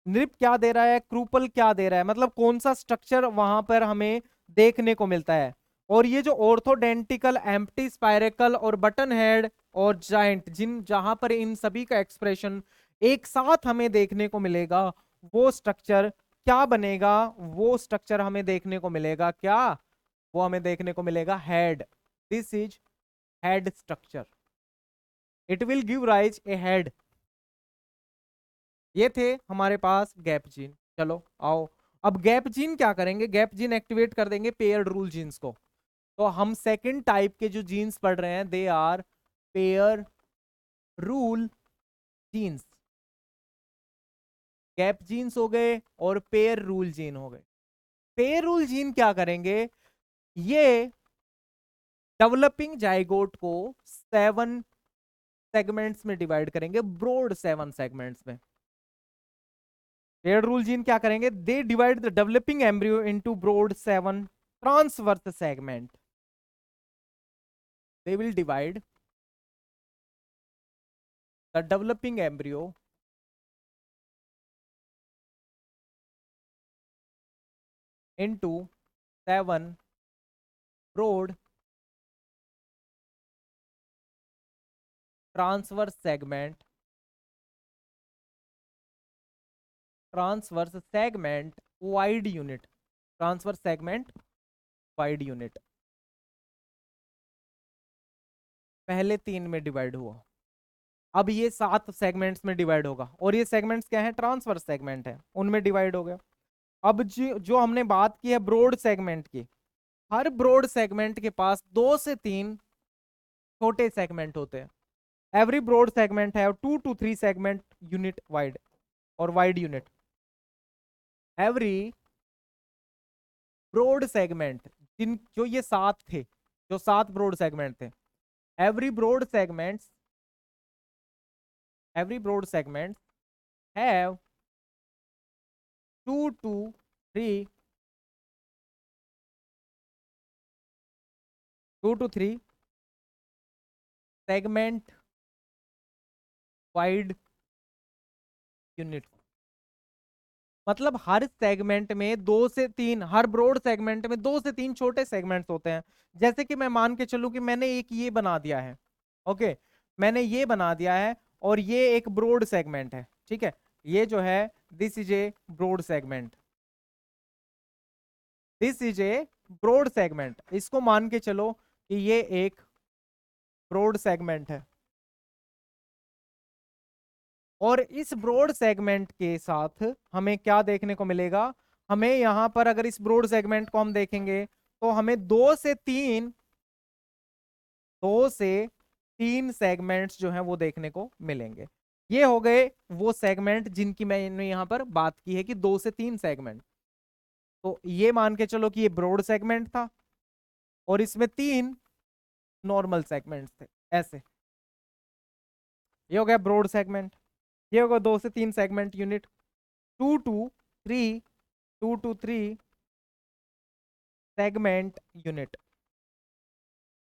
निरिप क्या दे रहा है, क्रूपल क्या दे रहा है, मतलब कौन सा स्ट्रक्चर वहां पर हमें देखने को मिलता है। और ये जो ऑर्थोडेंटिकल, एम्प्टी स्पाइरेकल और बटन हेड और जाइंट, जिन जहां पर इन सभी का एक्सप्रेशन एक साथ हमें देखने को मिलेगा, वो स्ट्रक्चर क्या बनेगा? वो स्ट्रक्चर हमें देखने को मिलेगा क्या? वो हमें देखने को मिलेगा head. This is head structure, it will give rise A head. ये थे हमारे पास गैप जीन। चलो आओ, अब गैप जीन क्या करेंगे? गैप जीन एक्टिवेट कर देंगे पेयर्ड रूल जीन्स को। तो हम सेकंड टाइप के जो जीन्स पढ़ रहे हैं, they are pair rule genes. Gap genes हो गए और पेयर रूल जीन हो गए। पेयर रूल जीन क्या करेंगे? ये डेवलपिंग जाइगोट को 7 सेगमेंट्स में डिवाइड करेंगे, ब्रॉड 7 सेगमेंट्स में। पेयर रूल जीन क्या करेंगे? They divide the developing embryo into broad 7 transverse segment. They will divide the developing embryo into 7 broad transverse segment, wide unit, transverse segment wide unit। पहले 3 में divide हुआ, अब ये 7 segments में divide होगा। और ये सेगमेंट्स क्या है? ट्रांसवर्स सेगमेंट है, उनमें डिवाइड हो गया। अब जो हमने बात की है ब्रॉड सेगमेंट की, हर ब्रॉड सेगमेंट के पास 2 से 3 छोटे सेगमेंट होते हैं। एवरी ब्रॉड सेगमेंट है 2 to 3 सेगमेंट यूनिट वाइड और wide unit. Every broad segment, जिन जो ये 7 थे, जो 7 ब्रॉड सेगमेंट थे, every broad segments have 2 to 3 segment wide unit. मतलब हर सेगमेंट में 2 से 3, हर ब्रॉड सेगमेंट में 2 से 3 छोटे सेगमेंट्स होते हैं। जैसे कि मैं मान के चलूं कि मैंने एक ये बना दिया है, ओके, मैंने ये बना दिया है और ये एक ब्रॉड सेगमेंट है, ठीक है, ये जो है this is a broad segment, this is a broad segment. इसको मान के चलो कि ये एक ब्रॉड सेगमेंट है। और इस ब्रॉड सेगमेंट के साथ हमें क्या देखने को मिलेगा? हमें यहां पर अगर इस ब्रॉड सेगमेंट को हम देखेंगे तो हमें 2 से 3 सेगमेंट्स जो हैं वो देखने को मिलेंगे। ये हो गए वो सेगमेंट जिनकी मैंने यहां पर बात की है कि 2 से 3 सेगमेंट। तो ये मान के चलो कि ये ब्रॉड सेगमेंट था और इसमें 3 नॉर्मल सेगमेंट्स थे ऐसे। ये हो गया ब्रॉड सेगमेंट। ये होगा 2 से 3 segment unit, 2 to 3, 2 to 3 segment unit.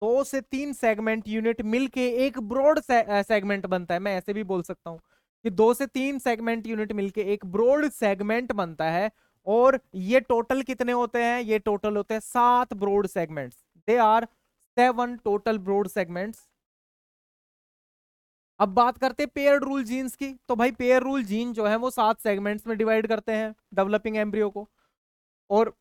2 से 3 सेगमेंट यूनिट मिलके एक ब्रॉड सेगमेंट बनता है। मैं ऐसे भी बोल सकता हूं कि 2 से 3 सेगमेंट यूनिट मिलके एक ब्रॉड सेगमेंट बनता है। और ये टोटल कितने होते हैं? ये टोटल होते हैं 7 broad segments. They are 7 total broad segments. अब बात करते हैं पेयर रूल जीन्स की। तो भाई पेयर रूल जीन जो है वो 7 सेगमेंट्स में डिवाइड करते हैं डेवलपिंग एम्ब्रियो को। और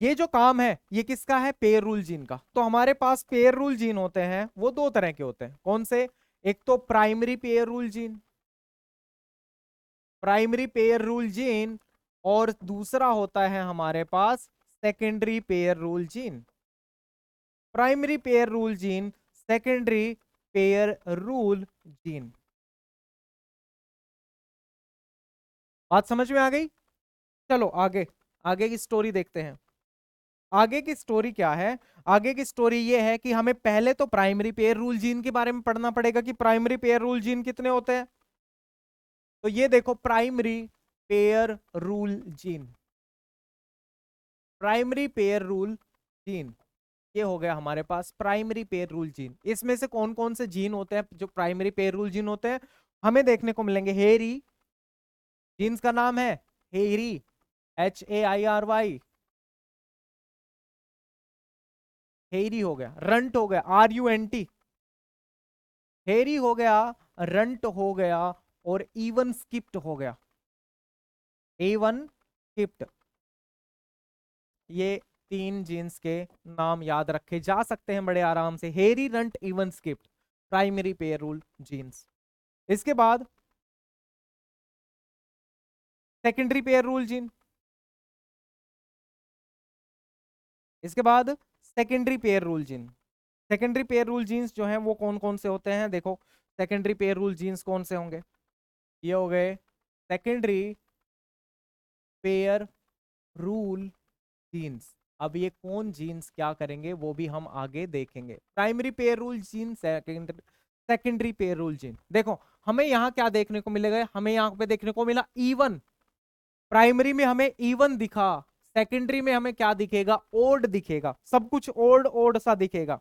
ये जो काम है ये किसका है? पेयर रूल जीन का। तो हमारे पास पेयर रूल जीन होते हैं वो 2 तरह के होते हैं। कौन से? एक तो primary pair rule gene, primary pair rule gene, और दूसरा होता है हमारे पास secondary pair rule gene. Primary pair rule gene, secondary pair rule gene. बात समझ में आ गई? चलो आगे, आगे की स्टोरी देखते हैं। आगे की स्टोरी क्या है? आगे की स्टोरी ये है कि हमें पहले तो प्राइमरी पेयर रूल जीन के बारे में पढ़ना पड़ेगा कि प्राइमरी पेयर रूल जीन कितने होते हैं। तो ये देखो primary pair rule gene, primary pair rule gene, ये हो गया हमारे पास प्राइमरी पेयर रूल जीन। इसमें से कौन कौन से जीन होते हैं जो प्राइमरी पेयर रूल जीन होते हैं? हमें देखने को मिलेंगे हेरी, जीन्स का नाम है हेरी, HAIRY, हेरी हो गया। रंट हो गया, RUNT, हेरी हो गया, रंट हो गया, और इवन स्किप्ट हो गया, A1 स्किप्ट। ये 3 जीन्स के नाम याद रखे जा सकते हैं बड़े आराम से, हेरी, runt, even skipped, primary pair rule jeans. इसके बाद सेकेंडरी पेयर रूल जीन, इसके बाद secondary pair rule gene. Secondary pair rule jeans जो हैं वो कौन कौन से होते हैं? देखो सेकेंडरी पेयर रूल जीन्स कौन से होंगे? ये हो गए सेकेंडरी पेयर रूल जीन्स। अब ये कौन जीन्स क्या करेंगे वो भी हम आगे देखेंगे। Primary pair rule gene, secondary pair rule gene. देखो हमें यहाँ क्या देखने को मिलेगा? हमें यहाँ पे देखने को मिला इवन। प्राइमरी में हमें इवन दिखा, सेकेंडरी में हमें क्या दिखेगा? ओड दिखेगा। सब कुछ ओड ओड सा दिखेगा।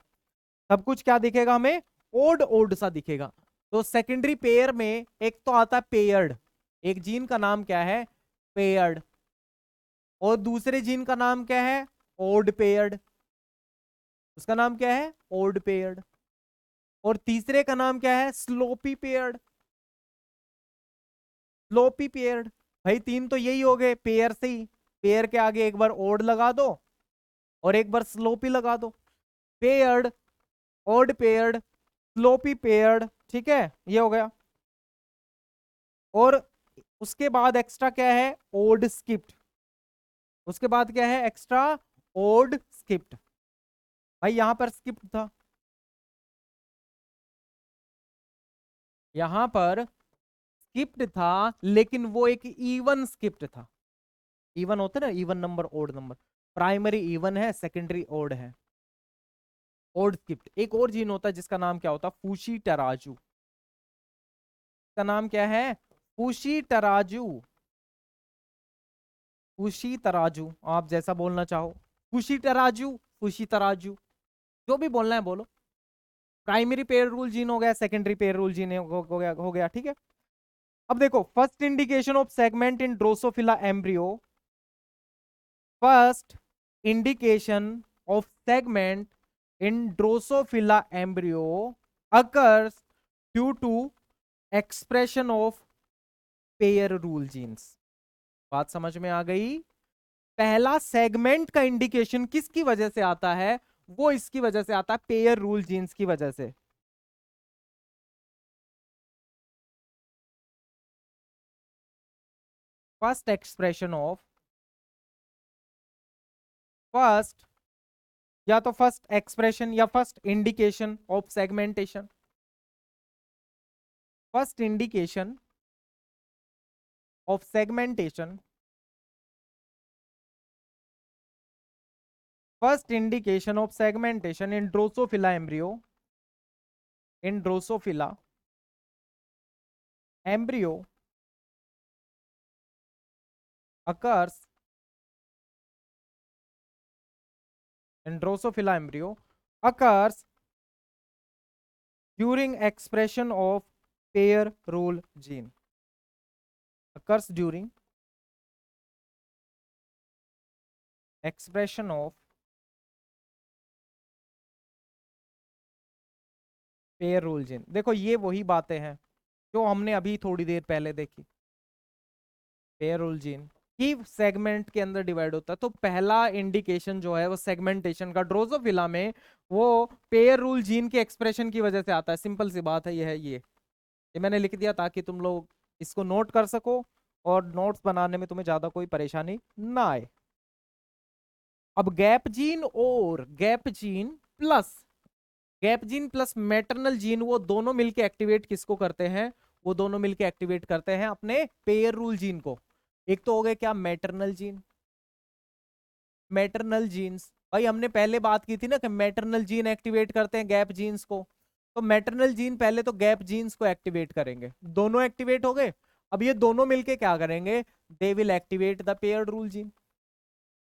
सब कुछ क्या दिखेगा हमें? ओड ओड सा दिखेगा। तो सेकेंडरी पेयर में एक तो आता है पेयर्ड, एक जीन का नाम क्या है? पेयर्ड। और दूसरे जीन का नाम क्या है? Odd paired. उसका नाम क्या है? Odd paired. और तीसरे का नाम क्या है? Sloppy paired, sloppy paired. भाई 3 तो यही हो गए पेयर से ही। पेयर के आगे एक बार ओड लगा दो और एक बार स्लोपी लगा दो। Paired, odd paired, sloppy paired, ठीक है, ये हो गया। और उसके बाद एक्स्ट्रा क्या है? Odd skipped. उसके बाद क्या है एक्स्ट्रा? Odd skipped. भाई यहां पर स्किप्ट था, यहां पर स्किप्ट था, लेकिन वो एक इवन स्किप्ट था। इवन होता है ना, even number odd number. Primary even है, सेकेंडरी ओड है, ओड स्किप्ट। एक और जीन होता है जिसका नाम क्या होता है? फूशी टराजू। का नाम क्या है? फूशी टराजू, फूशी तराजू, आप जैसा बोलना चाहो। फूशी टराजू, फूशी तराजू, जो भी बोलना है बोलो। प्राइमरी पेयर रूल जीन हो गया, सेकेंडरी पेयर रूल जीन हो गया, ठीक है। अब देखो first indication of segment in Drosophila embryo, first indication of segment in Drosophila embryo occurs due to expression of pair rule genes। बात समझ में आ गई? पहला सेगमेंट का इंडिकेशन किसकी वजह से आता है? वो इसकी वजह से आता है, पेयर रूल जीन्स की वजह से। फर्स्ट एक्सप्रेशन ऑफ, फर्स्ट, या तो फर्स्ट एक्सप्रेशन या first indication of segmentation, first indication of segmentation first indication of segmentation in Drosophila embryo, in Drosophila embryo occurs in Drosophila embryo occurs during expression of pair rule gene, occurs during expression of pair rule gene। देखो ये वही बातें हैं जो हमने अभी थोड़ी देर पहले देखी। पेयर रूल जीन की सेगमेंट के अंदर डिवाइड होता है, तो पहला इंडिकेशन जो है वो सेगमेंटेशन का ड्रोसोफिला में वो पेयर रूल जीन के एक्सप्रेशन की वजह से आता है। सिंपल सी बात है, ये है ये मैंने लिख दिया ताकि तुम लोग इसको नोट कर सको और नोट्स बनाने में तुम्हें ज्यादा कोई परेशानी ना आए। अब gap gene plus maternal gene, वो दोनों मिलके एक्टिवेट किसको करते हैं? वो दोनों मिलके एक्टिवेट करते हैं अपने पेयर रूल जीन को। एक तो हो गए क्या? Maternal gene. मैटरनल जीन्स भाई हमने पहले बात की थी ना कि मैटरनल जीन एक्टिवेट करते हैं गैप जीन्स को, तो मैटरनल जीन पहले तो गैप जीन्स को एक्टिवेट करेंगे, दोनों एक्टिवेट हो गए। अब ये दोनों मिलके क्या करेंगे? They will activate the paired rule gene,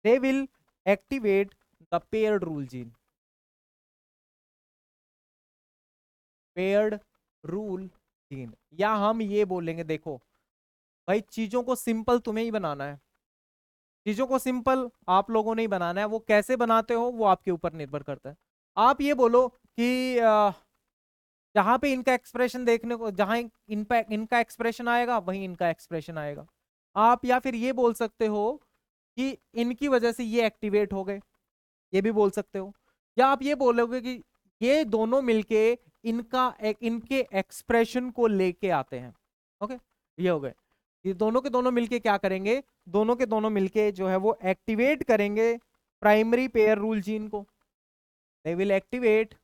they will activate the paired rule gene, paired rule gene. या हम ये बोलेंगे, देखो भाई चीजों को सिंपल तुम्हें ही बनाना है, चीजों को सिंपल आप लोगों ने ही बनाना है, वो कैसे बनाते हो वो आपके ऊपर निर्भर करता है। आप ये बोलो कि जहां पे इनका एक्सप्रेशन देखने को, जहां इनका एक्सप्रेशन आएगा वहीं इनका एक्सप्रेशन आएगा। आप या फिर ये बोल सकते हो कि इनकी वजह से ये एक्टिवेट हो गए, ये भी बोल सकते हो। या आप ये बोलोगे कि ये दोनों मिलके इनके एक्सप्रेशन को लेके आते हैं। ओके, ये हो गए। ये दोनों के दोनों मिलके क्या करेंगे? दोनों के दोनों मिलके जो है वो एक्टिवेट करेंगे प्राइमरी पेयर रूल जीन को। They will activate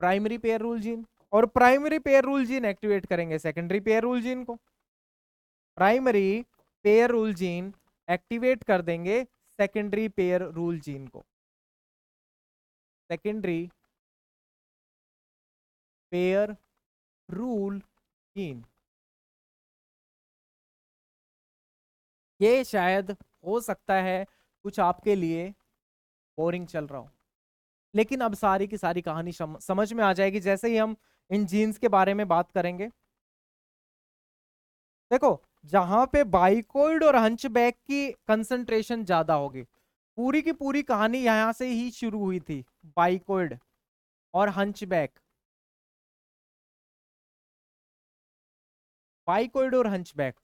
primary pair rule gene, और primary pair rule gene activate करेंगे सेकेंडरी पेयर रूल जीन को। Primary pair rule gene activate कर देंगे सेकेंडरी पेयर रूल जीन को। सेकेंडरी पेयर रूल जीन, ये शायद हो सकता है कुछ आपके लिए बोरिंग चल रहा हो, लेकिन अब सारी की सारी कहानी समझ में आ जाएगी जैसे ही हम इन जीन्स के बारे में बात करेंगे। देखो जहां पे बाइकोइड और हंचबैक की कंसंट्रेशन ज्यादा होगी, पूरी की पूरी कहानी यहां से ही शुरू हुई थी, बाइकोइड और हंचबैक, बाइकोइड और हंचबैक।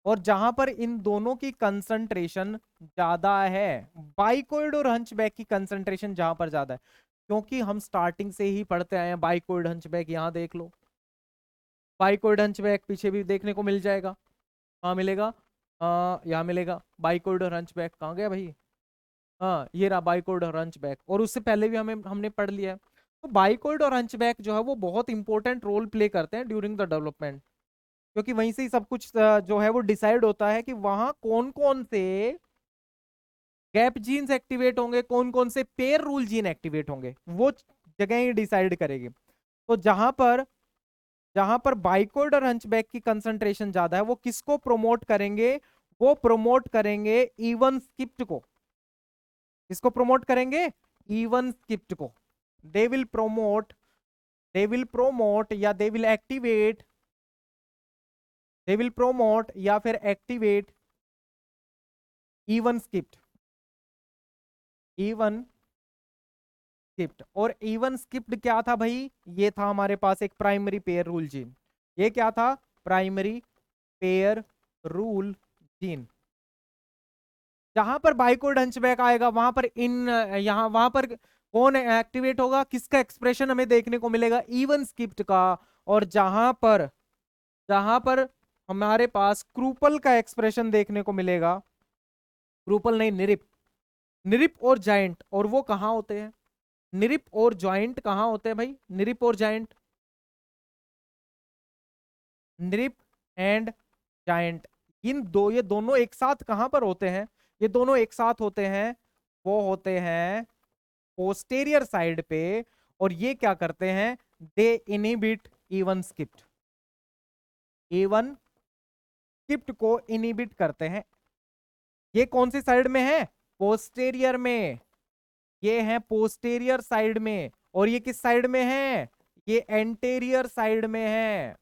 और जहां पर इन दोनों की कंसंट्रेशन ज्यादा है, बाइकोइड और हंचबैक की कंसंट्रेशन जहां पर ज्यादा है, क्योंकि हम स्टार्टिंग से ही पढ़ते आए हैं बाइकोइड हंचबैक। यहां देख लो बाइकोइड हंचबैक, पीछे भी देखने को मिल जाएगा। कहाँ मिलेगा? यहाँ मिलेगा बाइकोइड और हंचबैक। कहाँ गया भाई? हाँ ये रहा बाइकोइड और हंचबैक, और उससे पहले भी हमने पढ़ लिया है। तो बाइकोइड और हंचबैक जो है वो बहुत इंपॉर्टेंट रोल प्ले करते हैं ड्यूरिंग द डेवलपमेंट, क्योंकि वहीं से ही सब कुछ जो है वो डिसाइड होता है कि वहां कौन कौन से गैप जीन्स एक्टिवेट होंगे, कौन कौन से पेयर रूल जीन एक्टिवेट होंगे, वो जगह ही डिसाइड करेगी। तो जहां पर बाइकोइड और हंचबैक की कंसंट्रेशन ज्यादा है, वो किसको प्रोमोट करेंगे? वो प्रोमोट करेंगे इवन स्किप्ड को। किसको प्रोमोट करेंगे? इवन स्किप्ड को। दे विल प्रोमोट या दे will activate, they will promote या फिर activate even skipped, even skipped. और इवन स्किप्ड क्या था भाई? ये था हमारे पास एक प्राइमरी पेयर रूल जीन। ये क्या था? Primary pair rule gene. जहां पर बाइकोइड हंचबैक आएगा वहां पर वहां पर कौन एक्टिवेट होगा? किसका एक्सप्रेशन हमें देखने को मिलेगा? इवन स्किप्ड का। और जहां पर हमारे पास क्रूपल का एक्सप्रेशन देखने को मिलेगा, क्रूपल नहीं, निरिप, निरिप और जाइंट। और वो कहां होते हैं? निरिप और जॉइंट कहां होते हैं भाई? निरिप और जाइंट, निरिप एंड जाइंट, ये दोनों एक साथ कहां पर होते हैं? ये दोनों एक साथ होते हैं, वो होते हैं पोस्टेरियर साइड पे, और ये क्या करते हैं, they inhibit even skipped, even skipped को इनिबिट करते हैं। ये कौन सी साइड में है, पोस्टेरियर में, ये है पोस्टेरियर साइड में, और ये किस साइड में है, ये एंटेरियर साइड में है।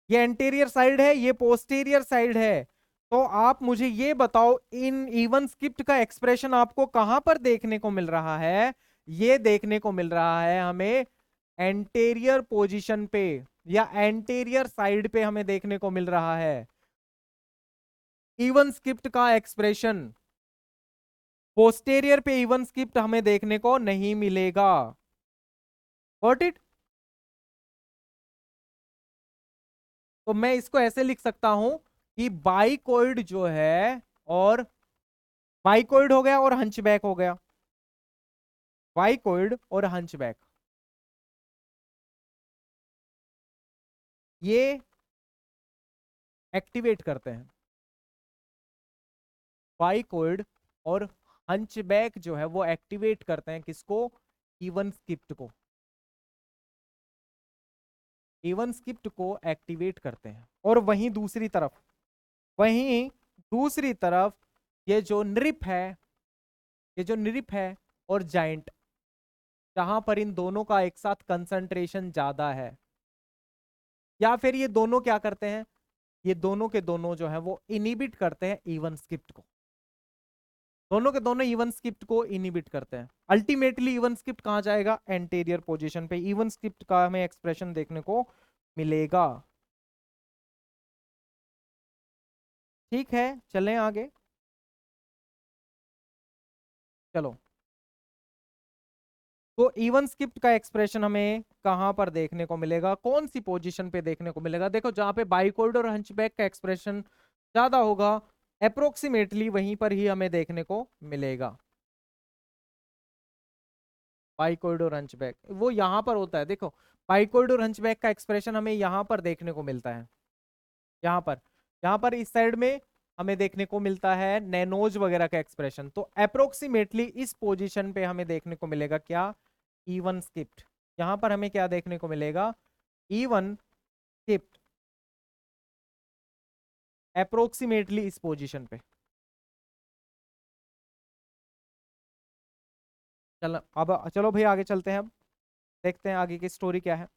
ये एंटेरियर साइड है, ये पोस्टीरियर साइड है। तो आप मुझे ये बताओ, इन इवन स्किप्ट का एक्सप्रेशन आपको कहां पर देखने को मिल रहा है, ये देखने को मिल रहा है हमें एंटेरियर पोजीशन पे, या एंटेरियर साइड पे हमें देखने को मिल रहा है। इवन स्किप्ट का एक्सप्रेशन पोस्टेरियर पे इवन स्किप्ट हमें देखने को नहीं मिलेगा। Got it? तो मैं इसको ऐसे लिख सकता हूं कि बाइकोइड जो है, और बाइकोइड हो गया और हंचबैक हो गया, बाइकोइड और हंचबैक, ये एक्टिवेट करते हैं। बाइकोइड और हंचबैक जो है वो एक्टिवेट करते हैं किसको, इवन स्किप्ट को, इवन स्किप्ट को एक्टिवेट करते हैं। और वहीं दूसरी तरफ, वहीं दूसरी तरफ ये जो नृप है, ये जो नृप है और जाइंट, जहां पर इन दोनों का एक साथ कंसंट्रेशन ज्यादा है, या फिर ये दोनों क्या करते हैं, ये दोनों के दोनों जो है वो इनिबिट करते हैं इवन स्किप्ट को, दोनों के दोनों इवन स्किप्ट को इनिबिट करते हैं। अल्टीमेटली इवन स्किप्ट कहां जाएगा, एंटीरियर पोजीशन पे, इवन स्किप्ट का हमें एक्सप्रेशन देखने को मिलेगा। ठीक है, चलें आगे। चलो, तो इवन स्किप्ट का एक्सप्रेशन हमें कहां पर देखने को मिलेगा, कौन सी पोजीशन पे देखने को मिलेगा, देखो जहां पे बाइकोइड और हंचबैक का एक्सप्रेशन ज्यादा होगा, अप्रोक्सीमेटली वहीं पर ही हमें देखने को मिलेगा। बाइकोइड और हंचबैक वो यहां पर होता है, देखो बाइकोइड और हंचबैक का एक्सप्रेशन हमें यहां पर देखने को मिलता है, यहाँ पर, यहाँ पर इस साइड में हमें देखने को मिलता है नैनोज वगैरह का एक्सप्रेशन। तो अप्रोक्सीमेटली इस पोजीशन पे हमें देखने को मिलेगा क्या, इवन स्किप्ट। यहां पर हमें क्या देखने को मिलेगा, इवन स्किप्ट, अप्रोक्सीमेटली इस पोजीशन पे। चलो अब, चलो भाई आगे चलते हैं, अब देखते हैं आगे की स्टोरी क्या है।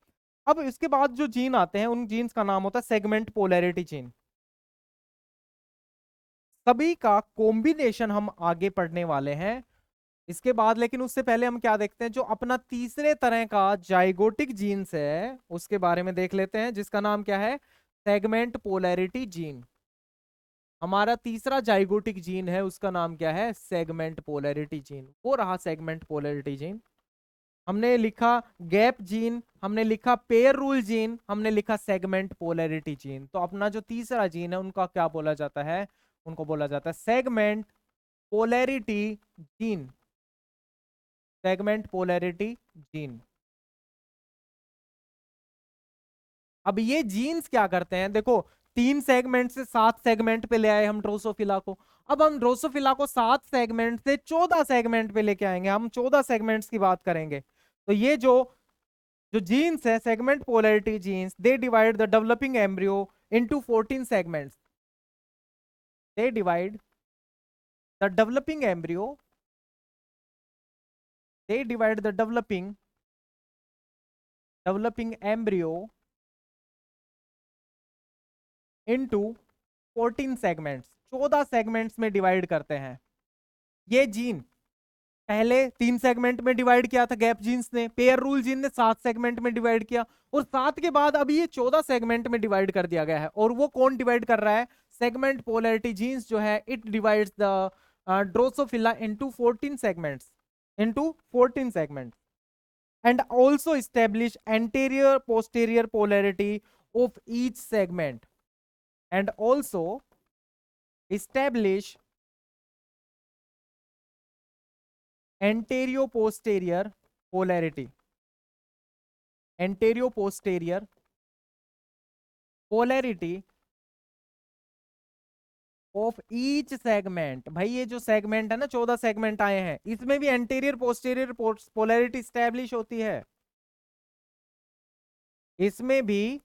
अब इसके बाद जो जीन आते हैं, उन जीन्स का नाम होता है सेगमेंट पोलैरिटी जीन। सभी का कॉम्बिनेशन हम आगे पढ़ने वाले हैं इसके बाद, लेकिन उससे पहले हम क्या देखते हैं, जो अपना तीसरे तरह का जाइगोटिक जीन्स है उसके बारे में देख लेते हैं, जिसका नाम क्या है, सेगमेंट पोलैरिटी जीन। हमारा तीसरा जाइगोटिक जीन है, उसका नाम क्या है, सेगमेंट पोलैरिटी जीन। वो रहा सेगमेंट पोलैरिटी जीन। हमने लिखा गैप जीन, हमने लिखा पेयर रूल जीन, हमने लिखा सेगमेंट पोलैरिटी जीन। तो अपना जो तीसरा जीन है उनका क्या बोला जाता है, उनको बोला जाता है segment polarity gene, segment polarity gene. अब ये जीन्स क्या करते हैं, देखो 3 सेगमेंट से 7 सेगमेंट पे ले आए हम ड्रोसोफिला को, अब हम ड्रोसोफिला को 7 सेगमेंट से 14 सेगमेंट पे लेके आएंगे, हम 14 सेगमेंट्स की बात करेंगे। तो ये जो जो जीन्स है segment polarity genes, they divide the developing embryo into 14 segments, they divide the developing embryo, they divide the developing embryo into 14 segments, 14 segments में डिवाइड करते हैं। ये जीन पहले 3 सेगमेंट में डिवाइड किया था गैप जीन्स ने, पेयर रूल जीन ने 7 सेगमेंट में डिवाइड किया, और 7 के बाद अभी ये 14 सेगमेंट में डिवाइड कर दिया गया है। और वो कौन डिवाइड कर रहा है, सेगमेंट पोलैरिटी जीन्स जो है, it divides the Drosophila into 14 segments, into 14 segments, and also establish anterior posterior polarity of each segment, and also establish anterior posterior polarity, anterior posterior polarity of each segment. भाई ये जो segment है ना, 14 segment आए हैं, इसमें भी anterior posterior polarity establish होती है। इसमें भी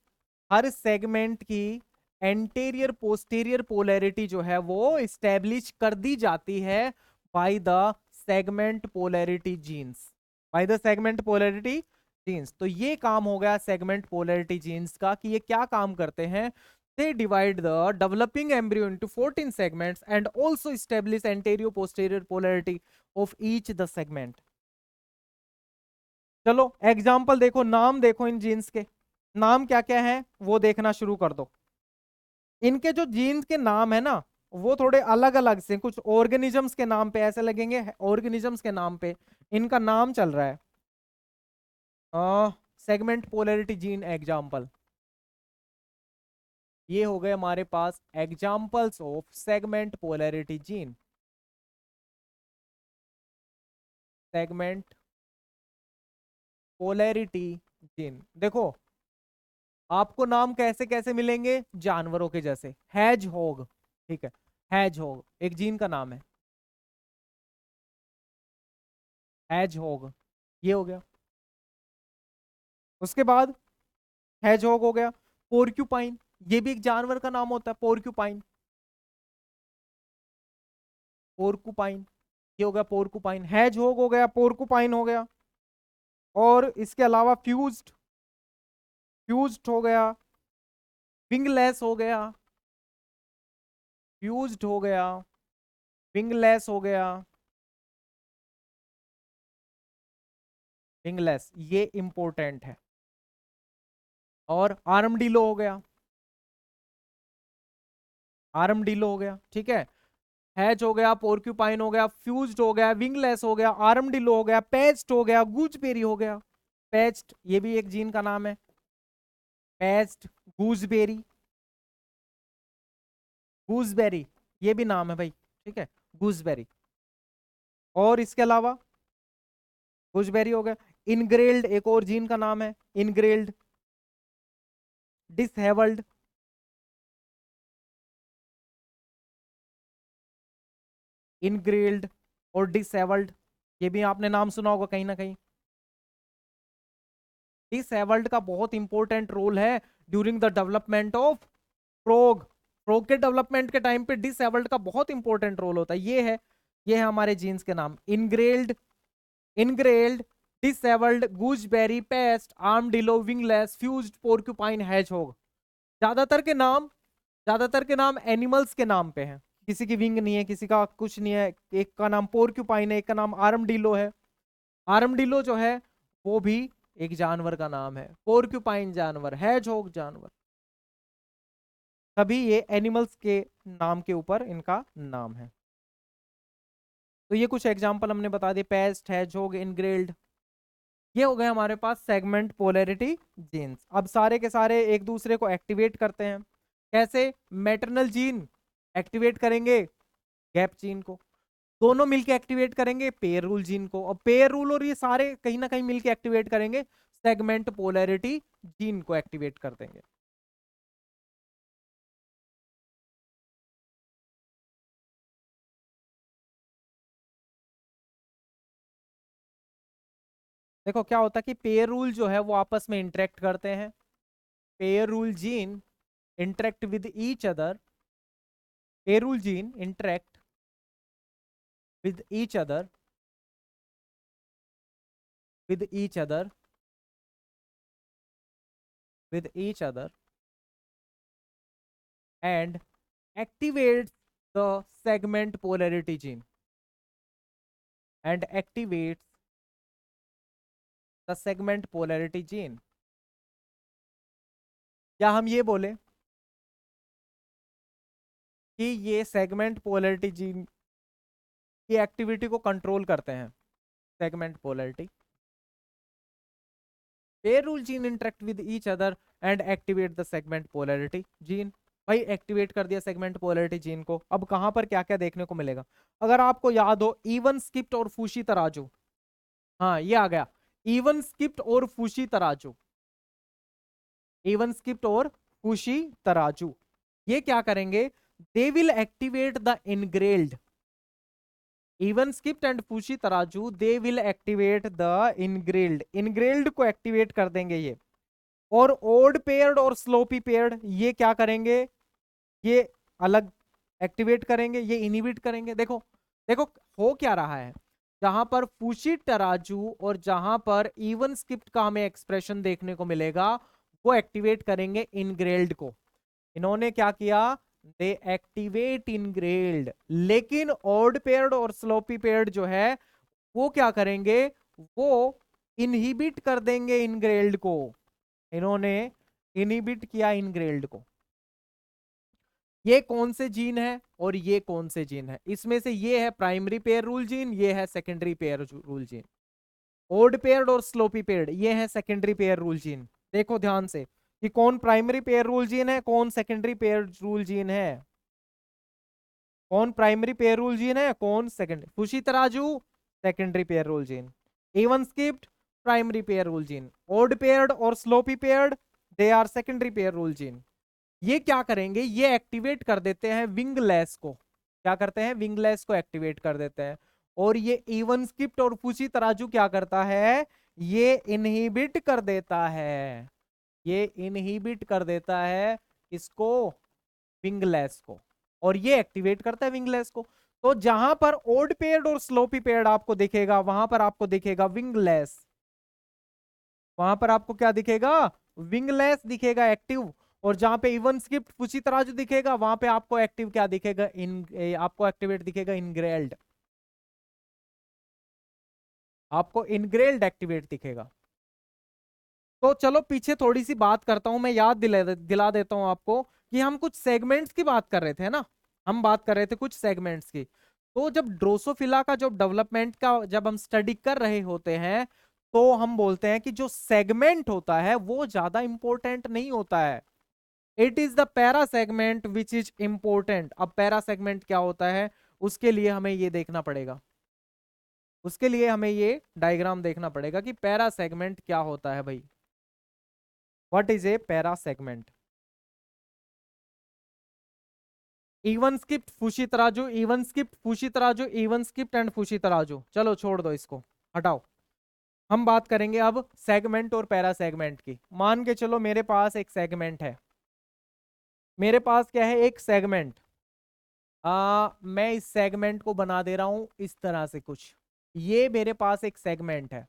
हर सेगमेंट की एंटीरियर पोस्टीरियर पोलैरिटी जो है वो स्टैब्लिश कर दी जाती है by the segment polarity genes, by the segment polarity genes. तो ये काम हो गया सेगमेंट पोलैरिटी जीन्स का, कि ये क्या काम करते हैं, they divide the developing embryo into 14 segments and also establish anterior posterior polarity of each the segment। चलो एग्जाम्पल देखो, नाम देखो इन जीन्स के, नाम क्या क्या है वो देखना शुरू कर दो। इनके जो जीन्स के नाम है ना, वो थोड़े अलग अलग से, कुछ ऑर्गेनिजम्स के नाम पे ऐसे लगेंगे, ऑर्गेनिजम्स के नाम पे इनका नाम चल रहा है। सेगमेंट पोलैरिटी जीन एग्जाम्पल, ये हो गए हमारे पास examples of segment polarity gene. Segment polarity gene देखो, आपको नाम कैसे कैसे मिलेंगे, जानवरों के जैसे, हैज होग, ठीक है, हैज होग एक जीन का नाम है, हैज होग, ये हो गया। उसके बाद हैज होग हो गया। पोर्क्यूपाइन, ये भी एक जानवर का नाम होता है, पोर्क्यूपाइन, पोर्कुपाइन, ये हो गया पोर्कुपाइन, हैज होग हो गया, पोर्कुपाइन हो गया। और इसके अलावा फ्यूज्ड, फ्यूज्ड हो गया, विंगलेस हो गया, फ्यूज्ड हो गया, विंगलेस हो गया, विंगलेस ये इंपॉर्टेंट है। और आर्मडिलो हो गया, आर्मडिलो हो गया, ठीक है। हैज हो गया, पोर्क्यूपाइन हो गया, फ्यूज्ड हो गया, विंगलेस हो गया, आर्मडिलो हो गया, पेस्ट हो गया, गूजबेरी हो गया। पेस्ट ये भी एक जीन का नाम है, पेस्ट, गूजबेरी, गूजबेरी ये भी नाम है भाई, ठीक है, गूजबेरी। और इसके अलावा गूजबेरी हो गया। इनग्रेल्ड एक और जीन का नाम है, इनग्रेल्ड, डिसहेवल्ड, इनग्रेल्ड और डिसेबल्ड, ये भी आपने नाम सुना होगा कहीं ना कहीं। डिसेबल्ड का बहुत इंपॉर्टेंट रोल है during the development of frog, frog के डेवलपमेंट के टाइम पे डिसेबल्ड का बहुत इंपॉर्टेंट रोल होता है। ये है हमारे जीन्स के नाम, engrailed, engrailed, dishevelled, gooseberry, paste, armadillo, wingless, fused, porcupine, hedgehog. ज्यादातर के नाम, ज्यादातर के नाम एनिमल्स के नाम पे हैं, किसी की विंग नहीं है, किसी का कुछ नहीं है। एक का नाम पोर्क्यूपाइन है, एक का नाम आर्मडिलो है। आर्मडिलो जो है वो भी एक जानवर का नाम है, पोर्क्यूपाइन जानवर, हैजहोग जानवर, सभी ये एनिमल्स के नाम के ऊपर इनका नाम है। तो ये कुछ एग्जांपल हमने बता दिए, पेस्ट, हैजहोग, इनग्रेल्ड, ये हो गए हमारे पास सेगमेंट पोलैरिटी जीन्स। अब सारे के सारे एक दूसरे को एक्टिवेट करते हैं, कैसे, मैटरनल जीन एक्टिवेट करेंगे गैप जीन को, दोनों मिलके एक्टिवेट करेंगे पेयर रूल जीन को, और पेयर रूल और ये सारे कहीं ना कहीं मिलके एक्टिवेट करेंगे सेगमेंट पोलैरिटी जीन को एक्टिवेट कर देंगे। देखो क्या होता है कि पेयर रूल जो है वो आपस में इंटरेक्ट करते हैं, pair rule gene interact with each other, pair rule gene interact with each other, with each other, with each other and activates the segment polarity gene, and activates the segment polarity gene। या हम ये बोले कि ये segment polarity gene की activity को control करते हैं, segment polarity, pair rule gene interact with each other and activate the segment polarity gene. भाई एक्टिवेट कर दिया सेगमेंट पोलैरिटी जीन को, अब कहां पर क्या क्या देखने को मिलेगा, अगर आपको याद हो इवन स्किप्ड और फूशी तराजू, हाँ ये आ गया, इवन स्किप्ड और फूशी तराजू, इवन स्किप्ड और फूशी तराजू, ये क्या करेंगे, they will activate the engrailed, even skipped and fushi tarazu they will activate the engrailed, engrailed को एक्टिवेट कर देंगे ये। और ओड पेयर्ड और स्लोपी पेयर्ड ये क्या करेंगे, ये अलग एक्टिवेट करेंगे, ये इनिबिट करेंगे। देखो देखो हो क्या रहा है, जहां पर फूशी तराजू और जहां पर इवन स्किप्ड का हमें एक्सप्रेशन देखने को मिलेगा, वो एक्टिवेट करेंगे इनग्रेल्ड को। इन्होंने क्या किया, दे एक्टिवेट इनग्रेल्ड, लेकिन ऑड पेयर्ड और स्लोपी पेयर्ड जो है वो क्या करेंगे, वो इनहिबिट कर देंगे इनग्रेल्ड को। इन्होंने इनहिबिट किया इनग्रेल्ड को। ये कौन से जीन है और ये कौन से जीन है, इसमें से ये है प्राइमरी पेयर रूल जीन, ये है secondary pair rule gene. Odd paired और स्लोपी पेयर्ड ये है सेकेंडरी पेयर रूल जीन। देखो ध्यान से कि कौन प्राइमरी पेयर रूल जीन है, कौन सेकेंडरी पेयर रूल जीन है, कौन प्राइमरी पेयर रूल जीन है, कौन secondary. Fushi tarazu secondary pair rule gene, even skipped primary pair rule gene, odd paired और sloppy paired they are secondary pair rule gene. ये क्या करेंगे, ये activate कर देते हैं विंगलेस को, क्या करते हैं, विंगलेस को एक्टिवेट कर देते हैं। और ये इवन स्किप्ड और फूशी तराजू क्या करता है, ये इनहिबिट कर देता है, ये इनहिबिट कर देता है इसको, विंगलेस को, और ये एक्टिवेट करता है विंगलेस को। तो जहां पर ओड पेयर्ड और स्लोपी पेयर्ड आपको दिखेगा, वहां पर आपको दिखेगा विंगलेस, वहां पर आपको क्या दिखेगा, विंगलेस दिखेगा एक्टिव। और जहां पे इवन स्किप्ड फूशी तराजू दिखेगा, वहां पे आपको एक्टिव क्या दिखेगा, आपको एक्टिवेट दिखेगा इनग्रेल्ड, आपको इनग्रेल्ड एक्टिवेट दिखेगा। तो चलो पीछे थोड़ी सी बात करता हूं, मैं याद दिला देता हूं आपको कि हम कुछ सेगमेंट्स की बात कर रहे थे ना, हम बात कर रहे थे कुछ सेगमेंट्स की। तो जब ड्रोसोफिला का जो डेवलपमेंट का जब हम स्टडी कर रहे होते हैं, तो हम बोलते हैं कि जो सेगमेंट होता है वो ज्यादा इंपॉर्टेंट नहीं होता है, it is the para segment which is important. अब पैरा सेगमेंट क्या होता है, उसके लिए हमें ये देखना पड़ेगा, उसके लिए हमें ये डायग्राम देखना पड़ेगा कि पैरा सेगमेंट क्या होता है भाई। What is a parasegment, even skipped fushi tarazu, even skipped fushi tarazu, even skipped and fushi तराजू, चलो छोड़ दो इसको, हटाओ। हम बात करेंगे अब सेगमेंट और पैरा सेगमेंट की। मान के चलो मेरे पास एक सेगमेंट है, मेरे पास क्या है, एक सेगमेंट। मैं इस सेगमेंट को बना दे रहा हूं इस तरह से कुछ, ये मेरे पास एक सेगमेंट है,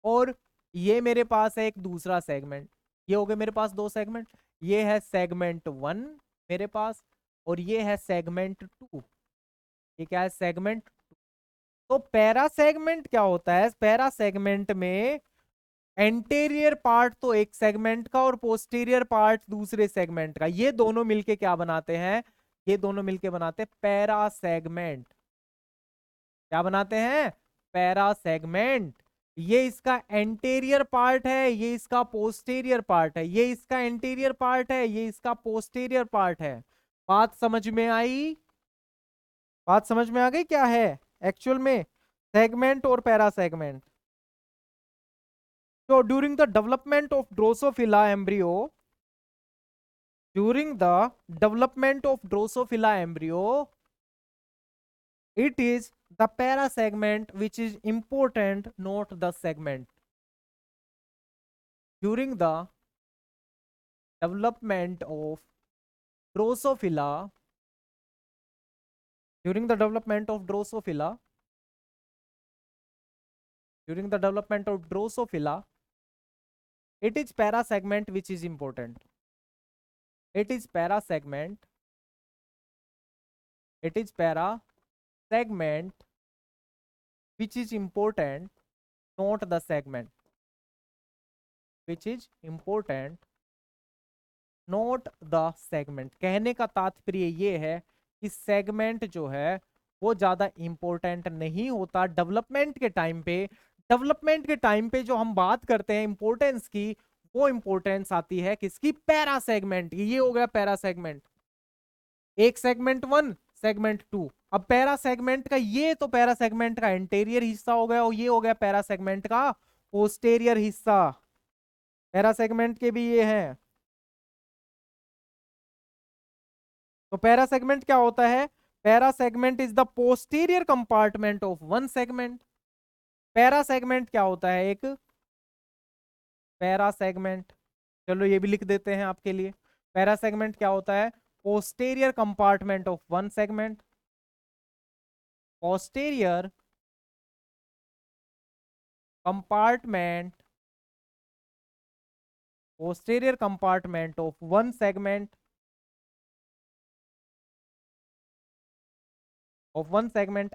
और ये मेरे पास है एक दूसरा सेगमेंट। ये हो गए मेरे पास दो सेगमेंट, ये है सेगमेंट 1 मेरे पास, और ये है सेगमेंट 2। ये क्या है, सेगमेंट। तो पैरा सेगमेंट क्या होता है, पैरा सेगमेंट में एंटेरियर पार्ट तो एक सेगमेंट का और पोस्टीरियर पार्ट दूसरे सेगमेंट का, ये दोनों मिलके क्या बनाते हैं, ये दोनों मिलके बनाते हैं पैरा सेगमेंट। क्या बनाते हैं, पैरा सेगमेंट। ये इसका एंटेरियर पार्ट है, ये इसका पोस्टीरियर पार्ट है, ये इसका एंटेरियर पार्ट है, ये इसका पोस्टीरियर पार्ट है। बात समझ में आई, बात समझ में आ गई क्या है एक्चुअल में सेगमेंट और पैरा सेगमेंट। तो during the development of Drosophila embryo, during the development of Drosophila embryo, it is the para segment which is important, not the segment. During the development of Drosophila, during the development of Drosophila, during the development of Drosophila, it is para segment which is important. It is para segment. It is para segment which is important, not the segment. Which is important, note the segment. कहने का तात्पर्य ये है कि segment जो है वो ज्यादा इंपॉर्टेंट नहीं होता डेवलपमेंट के टाइम पे। डेवलपमेंट के टाइम पे जो हम बात करते हैं इंपॉर्टेंस की, वो इंपॉर्टेंस आती है किसकी, पैरा सेगमेंट की। ये हो गया पैरा सेगमेंट, एक सेगमेंट 1 सेगमेंट 2। अब पैरा सेगमेंट का, ये तो पैरा सेगमेंट का एंटेरियर हिस्सा हो गया और ये हो गया पैरा सेगमेंट का पोस्टेरियर हिस्सा। पैरा सेगमेंट के भी ये हैं, तो पैरा सेगमेंट क्या होता है? Para segment is the posterior compartment of one segment. Para segment क्या होता है? एक पैरा सेगमेंट, चलो ये भी लिख देते हैं आपके लिए। पैरा सेगमेंट क्या होता है? Posterior compartment of one segment. Posterior compartment, posterior compartment of one segment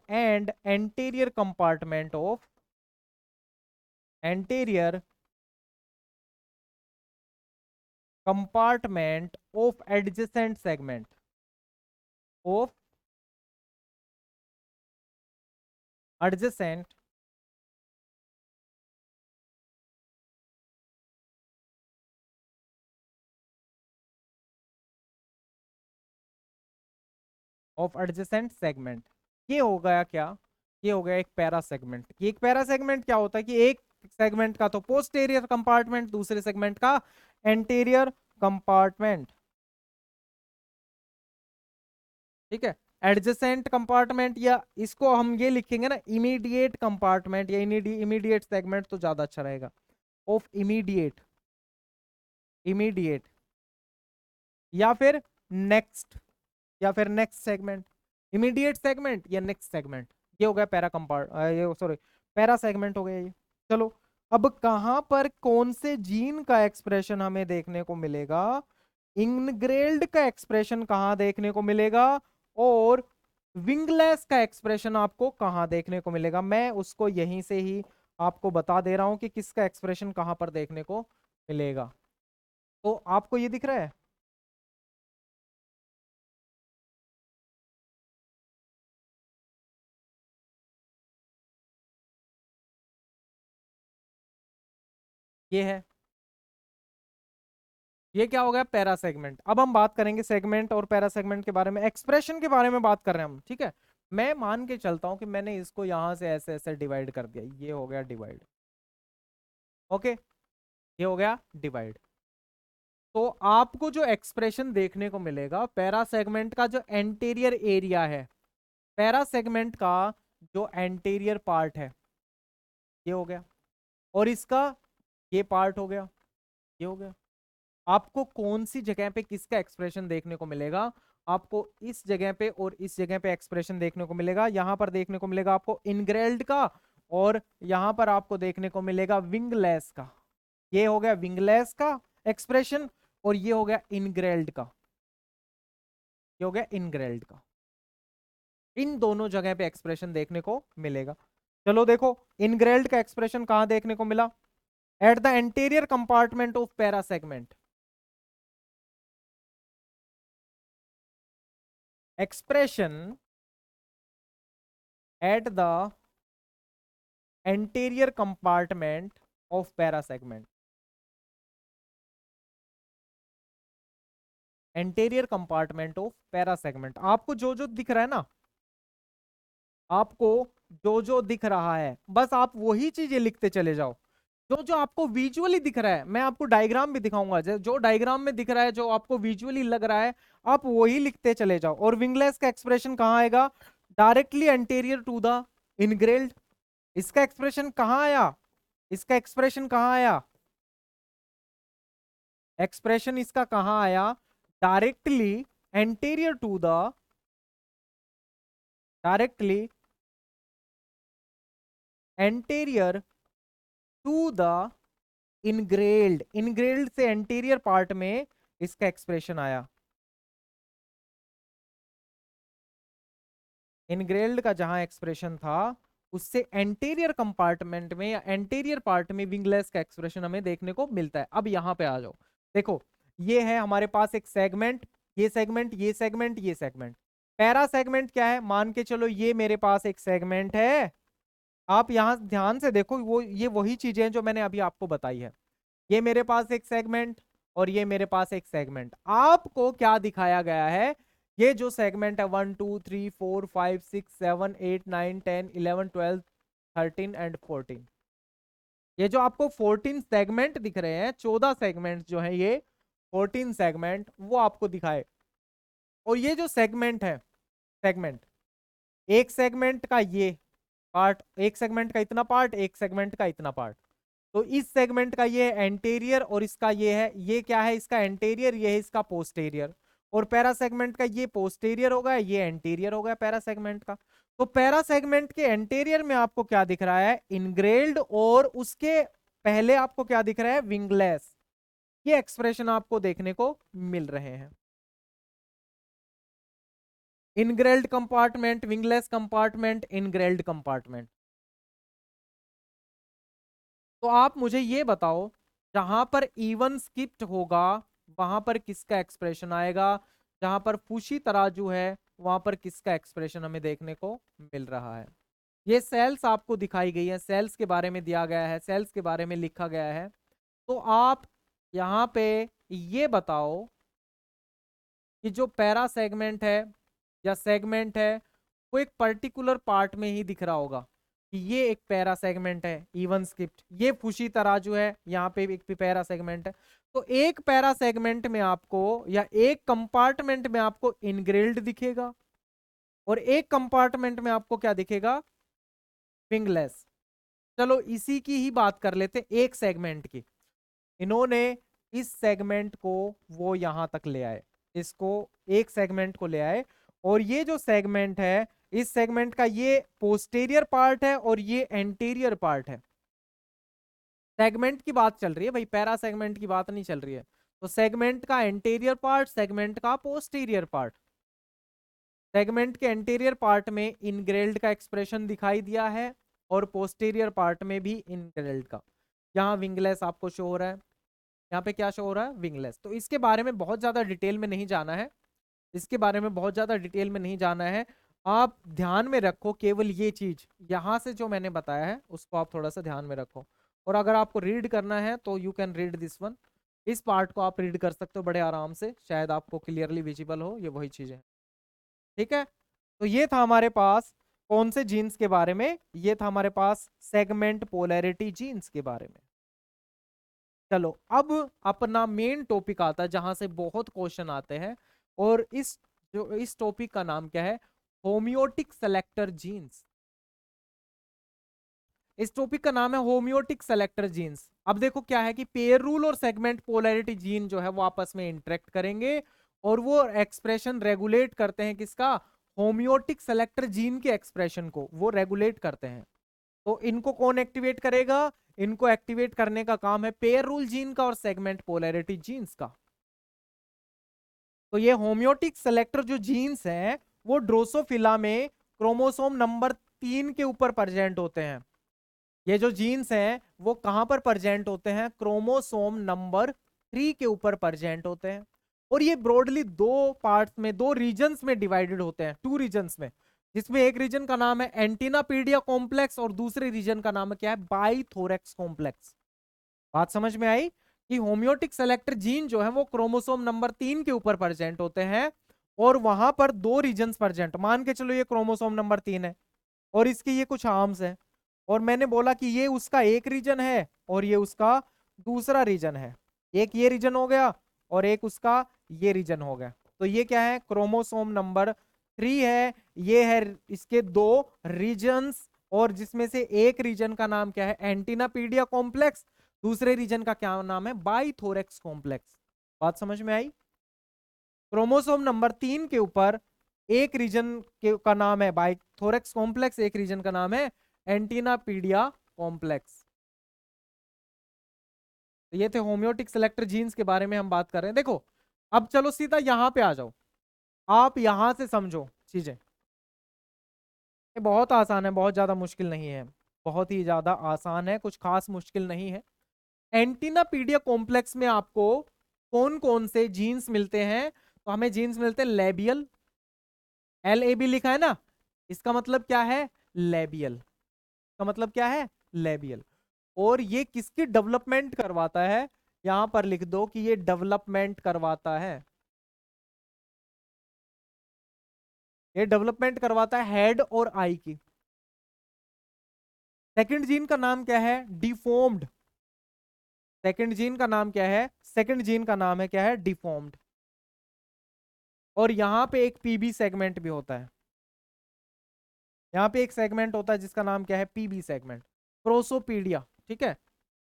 and anterior compartment of adjacent segment of adjacent segment। ये हो गया क्या? ये हो गया एक पैरा सेगमेंट। ये एक पैरा सेगमेंट क्या होता है कि एक सेगमेंट का तो पोस्टेरियर कंपार्टमेंट, दूसरे सेगमेंट का एंटीरियर कंपार्टमेंट। ठीक है, एडजेसेंट कंपार्टमेंट, या इसको हम ये लिखेंगे ना इमीडिएट कंपार्टमेंट या इमीडिएट सेगमेंट, तो ज्यादा अच्छा रहेगा। ऑफ इमीडिएट, इमीडिएट या फिर नेक्स्ट, या फिर नेक्स्ट सेगमेंट। इमीडिएट सेगमेंट या नेक्स्ट सेगमेंट, ये हो गया पैरा कंपार्ट, ये सॉरी पैरा सेगमेंट हो गया ये। चलो, अब कहां पर कौन से जीन का एक्सप्रेशन हमें देखने को मिलेगा? इनग्रेल्ड का एक्सप्रेशन कहां देखने को मिलेगा, और विंगलेस का एक्सप्रेशन आपको कहां देखने को मिलेगा? मैं उसको यहीं से ही आपको बता दे रहा हूं कि किसका एक्सप्रेशन कहां पर देखने को मिलेगा। तो आपको ये दिख रहा है? ये है, ये क्या हो गया? Para segment. अब हम बात करेंगे सेगमेंट और पैरा सेगमेंट के बारे में, एक्सप्रेशन के बारे में बात कर रहे हैं हम। ठीक है, मैं मान के चलता हूं कि मैंने इसको यहां से ऐसे ऐसे डिवाइड कर दिया, ये हो गया डिवाइड। ओके, ये हो गया डिवाइड। तो आपको जो एक्सप्रेशन देखने को मिलेगा पैरा सेगमेंट का, जो एंटीरियर एरिया है, पैरा सेगमेंट का जो एंटीरियर पार्ट है, ये हो गया, और इसका ये पार्ट हो गया, ये हो गया। आपको कौन सी जगह पे किसका एक्सप्रेशन देखने को मिलेगा? आपको इस जगह पे और इस जगह पे एक्सप्रेशन देखने को मिलेगा। यहां पर देखने को मिलेगा आपको इनग्रेल्ड का, और यहां पर आपको देखने को मिलेगा विंगलेस का। ये हो गया विंगलेस का एक्सप्रेशन, और ये हो गया इनग्रेल्ड का, ये हो गया इनग्रेल्ड का। इन दोनों जगह पे एक्सप्रेशन देखने को मिलेगा। चलो देखो, इनग्रेल्ड का एक्सप्रेशन कहां देखने को मिला? Eight the anterior compartment of para segment. Expression eight the anterior compartment of para segment. Anterior compartment of para segment, आपको जो जो दिख रहा है ना, आपको जो जो दिख रहा है, बस आप वही चीजें लिखते चले जाओ। जो जो आपको विजुअली दिख रहा है, मैं आपको डायग्राम भी दिखाऊंगा, जो डायग्राम में दिख रहा है, जो आपको विजुअली लग रहा है, आप वही लिखते चले जाओ। और विंगलेस का एक्सप्रेशन कहां आएगा? Directly anterior to the engrailed. इसका एक्सप्रेशन कहां आया? इसका एक्सप्रेशन कहां आया? एक्सप्रेशन इसका कहां आया? Directly anterior to the, directly anterior to the engrailed. Engrailed से एंटीरियर पार्ट में इसका एक्सप्रेशन आया। इनग्रेल्ड का जहां एक्सप्रेशन था, उससे एंटीरियर कंपार्टमेंट में या एंटीरियर पार्ट में विंगलेस का एक्सप्रेशन हमें देखने को मिलता है। अब यहां पे आ जाओ, देखो ये है हमारे पास एक सेगमेंट, ये सेगमेंट, ये सेगमेंट, ये सेगमेंट। पैरा सेगमेंट क्या है? मान के चलो ये मेरे पास एक सेगमेंट है। आप यहां ध्यान से देखो, वो ये वही चीजें हैं जो मैंने अभी आपको बताई है। ये मेरे पास एक सेगमेंट, और ये मेरे पास एक सेगमेंट। आपको क्या दिखाया गया है? ये जो सेगमेंट है 1 2 3 4 5 6 7 8 9 10 11 12 13 एंड 14, ये जो आपको 14 सेगमेंट दिख रहे हैं, 14 सेगमेंट जो है, ये 14 सेगमेंट वो आपको दिखाए। और ये जो सेगमेंट है, सेगमेंट, एक सेगमेंट का ये पार्ट, एक सेगमेंट का इतना पार्ट, एक सेगमेंट का इतना पार्ट, तो इस सेगमेंट का ये एंटेरियर और इसका ये है, ये क्या है, इसका एंटेरियर, ये है इसका पोस्टेरियर, और पैरा सेगमेंट का ये पोस्टेरियर होगा, ये एंटीरियर होगा पैरा सेगमेंट का। तो पैरा सेगमेंट के एंटेरियर में आपको क्या दिख रहा है, इनग्रेल्ड, और उसके पहले आपको क्या दिख रहा है, विंगलेस। ये एक्सप्रेशन आपको देखने को मिल रहे हैं, इनग्रेल्ड कंपार्टमेंट, विंगलेस कंपार्टमेंट, इनग्रेल्ड कंपार्टमेंट। तो आप मुझे ये बताओ, जहां पर इवन स्किप्ड होगा वहां पर किसका एक्सप्रेशन आएगा, जहां पर फूशी तराजू है वहां पर किसका एक्सप्रेशन हमें देखने को मिल रहा है। ये सेल्स आपको दिखाई गई है, सेल्स के बारे में दिया गया है, सेल्स के बारे में लिखा गया है। तो आप यहाँ पे ये बताओ कि जो पैरा सेगमेंट है या सेगमेंट है वो एक पर्टिकुलर पार्ट में ही दिख रहा होगा कि ये एक पैरा सेगमेंट है इवन स्किप्ड, ये फुशी तराजू है, यहाँ पे एक पैरा सेगमेंट है। तो एक पैरा सेगमेंट में आपको या एक कंपार्टमेंट में आपको इनग्रिल्ड दिखेगा और एक कंपार्टमेंट में आपको क्या दिखेगा, विंगलेस। चलो इसी की ही बात कर लेते हैं, एक सेगमेंट की। इन्होंने इस सेगमेंट को वो यहां तक ले आए, इसको एक सेगमेंट को ले आए, और ये जो सेगमेंट है, इस सेगमेंट का ये पोस्टेरियर पार्ट है और ये एंटीरियर पार्ट है। सेगमेंट की बात चल रही है भाई, पैरा सेगमेंट की बात नहीं चल रही है। तो सेगमेंट का एंटीरियर पार्ट, सेगमेंट का पोस्टीरियर पार्ट। सेगमेंट के एंटीरियर पार्ट में इनग्रेल्ड का एक्सप्रेशन दिखाई दिया है और पोस्टीरियर पार्ट में भी इनग्रेल्ड का। यहाँ विंगलेस आपको शो हो रहा है, यहाँ पे क्या शो हो रहा है, विंगलेस। तो इसके बारे में बहुत ज्यादा डिटेल में नहीं जाना है, इसके बारे में बहुत ज्यादा डिटेल में नहीं जाना है। आप ध्यान में रखो केवल ये चीज, यहां से जो मैंने बताया है उसको आप थोड़ा सा ध्यान में रखो। और अगर आपको रीड करना है तो you can read this one, इस पार्ट को आप रीड कर सकते हो बड़े आराम से, शायद आपको क्लियरली विजिबल हो, ये वही चीजें। ठीक है, तो ये था हमारे पास कौन से जीन्स के बारे में, ये था हमारे पास सेगमेंट पोलैरिटी जीन्स के बारे में। चलो अब अपना मेन टॉपिक आता है जहां से बहुत क्वेश्चन आते हैं, और इस टॉपिक का नाम क्या है, होमियोटिक सेलेक्टर जीन्स। इस टॉपिक का नाम है होमियोटिक सेलेक्टर जीन्स। अब देखो क्या है कि पेयर रूल और सेगमेंट पोलैरिटी जीन जो है वो आपस में इंटरेक्ट करेंगे और वो एक्सप्रेशन रेगुलेट करते हैं किसका, होमियोटिक सेलेक्टर जीन के एक्सप्रेशन को वो रेगुलेट करते हैं। तो इनको कौन एक्टिवेट करेगा, इनको एक्टिवेट करने का काम है पेयर रूल जीन का और सेगमेंट पोलैरिटी जीन्स का। तो ये होमियोटिक सेलेक्टर जो जीन्स हैं वो ड्रोसोफिला में क्रोमोसोम नंबर 3 के ऊपर प्रेजेंट होते हैं। ये जो जीन्स हैं वो कहां पर प्रेजेंट होते हैं, क्रोमोसोम नंबर 3 के ऊपर प्रेजेंट होते हैं। और ये ब्रॉडली दो पार्ट्स में, दो रीजन्स में डिवाइडेड होते हैं, 2 रीजन्स में, जिसमें एक रीजन का नाम है एंटीनापीडिया कॉम्प्लेक्स और दूसरे रीजन का नाम है क्या है, बाइथोरेक्स कॉम्प्लेक्स। बात समझ में आई कि होमियोटिक सेलेक्टर जीन जो है वो क्रोमोसोम नंबर 3 के ऊपर प्रेजेंट होते हैं और वहां पर दो रीजन्स प्रेजेंट, मान के चलो ये क्रोमोसोम नंबर 3 है और इसके ये कुछ आर्म्स हैं, और मैंने बोला कि ये उसका एक रीजन है और ये उसका दूसरा रीजन है, एक ये रीजन हो गया और एक उसका ये रीजन हो गया। तो ये क्या है, क्रोमोसोम नंबर 3 है, ये है इसके दो रीजन्स, और जिसमें से एक रीजन का नाम क्या है, एंटीनापीडिया कॉम्प्लेक्स, दूसरे रीजन का क्या नाम है, बाइथोरेक्स कॉम्प्लेक्स। बात समझ में आई। क्रोमोसोम नंबर 3 के ऊपर एक रीजन का नाम है बाइथोरेक्स कॉम्प्लेक्स, एक रीजन का नाम है एंटीनापीडिया कॉम्प्लेक्स। तो ये थे होमियोटिक सेलेक्टर जीन्स के बारे में हम बात कर रहे हैं। देखो अब चलो सीधा यहां पे आ जाओ, आप यहां से समझो चीजें, ये बहुत आसान है, बहुत ज्यादा मुश्किल नहीं है, बहुत ही ज्यादा आसान है, कुछ खास मुश्किल नहीं है। एंटीनापीडिया कॉम्प्लेक्स में आपको कौन कौन से जीन्स मिलते हैं, तो हमें जीन्स मिलते हैं लेबियल, LAB लिखा है ना, इसका मतलब क्या है, लेबियल, का मतलब क्या है, लेबियल। और ये किसकी डेवलपमेंट करवाता है, यहां पर लिख दो कि ये डेवलपमेंट करवाता है, ये डेवलपमेंट करवाता है हेड और आई की। सेकंड जीन का नाम क्या है, डिफॉर्म्ड, सेकंड जीन का नाम क्या है, सेकंड जीन का नाम है क्या है, डिफॉर्म्ड। और यहाँ पे एक पीबी सेगमेंट भी होता है। यहाँ पे एक सेगमेंट होता है जिसका नाम क्या है, पीबी सेगमेंट, प्रोसोपीडिया। ठीक है,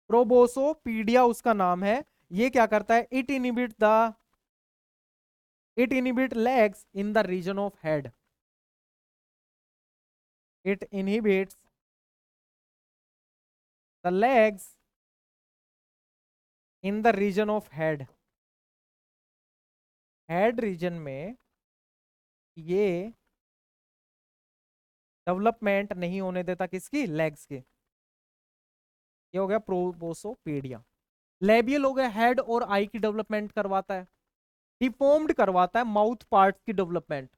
प्रोबोसोपीडिया उसका नाम है। ये क्या करता है, it inhibit legs in the region of head. It inhibits the legs in the region of head. Head region में ये डेवलपमेंट नहीं होने देता, किसकी, लेग्स की। ये हो गया प्रोबोसोपीडिया। लेबियल हो गया, हेड और आई की डेवलपमेंट करवाता है। डिफॉर्म्ड करवाता है माउथ पार्ट्स की डेवलपमेंट।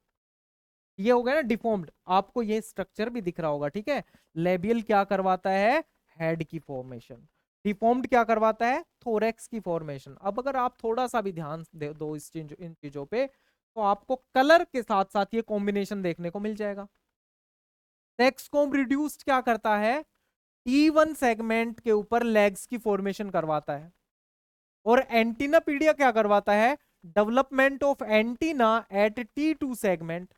ये हो गया ना डिफॉर्म्ड, आपको ये स्ट्रक्चर भी दिख रहा होगा। ठीक है, लेबियल क्या करवाता है, हेड की फॉर्मेशन। डिफॉर्म्ड क्या करवाता है, थोरेक्स की फॉर्मेशन। अब अगर आप थोड़ा सा भी ध्यान दे दो इन चीजों पे, तो आपको कलर के साथ साथ ये कॉम्बिनेशन देखने को मिल जाएगा। सेक्सकोम रिड्यूस्ड क्या करता है, T1 सेगमेंट के ऊपर लेग्स की फॉर्मेशन करवाता है। और एंटीनापीडिया क्या करवाता है, development of antenna at T2 segment.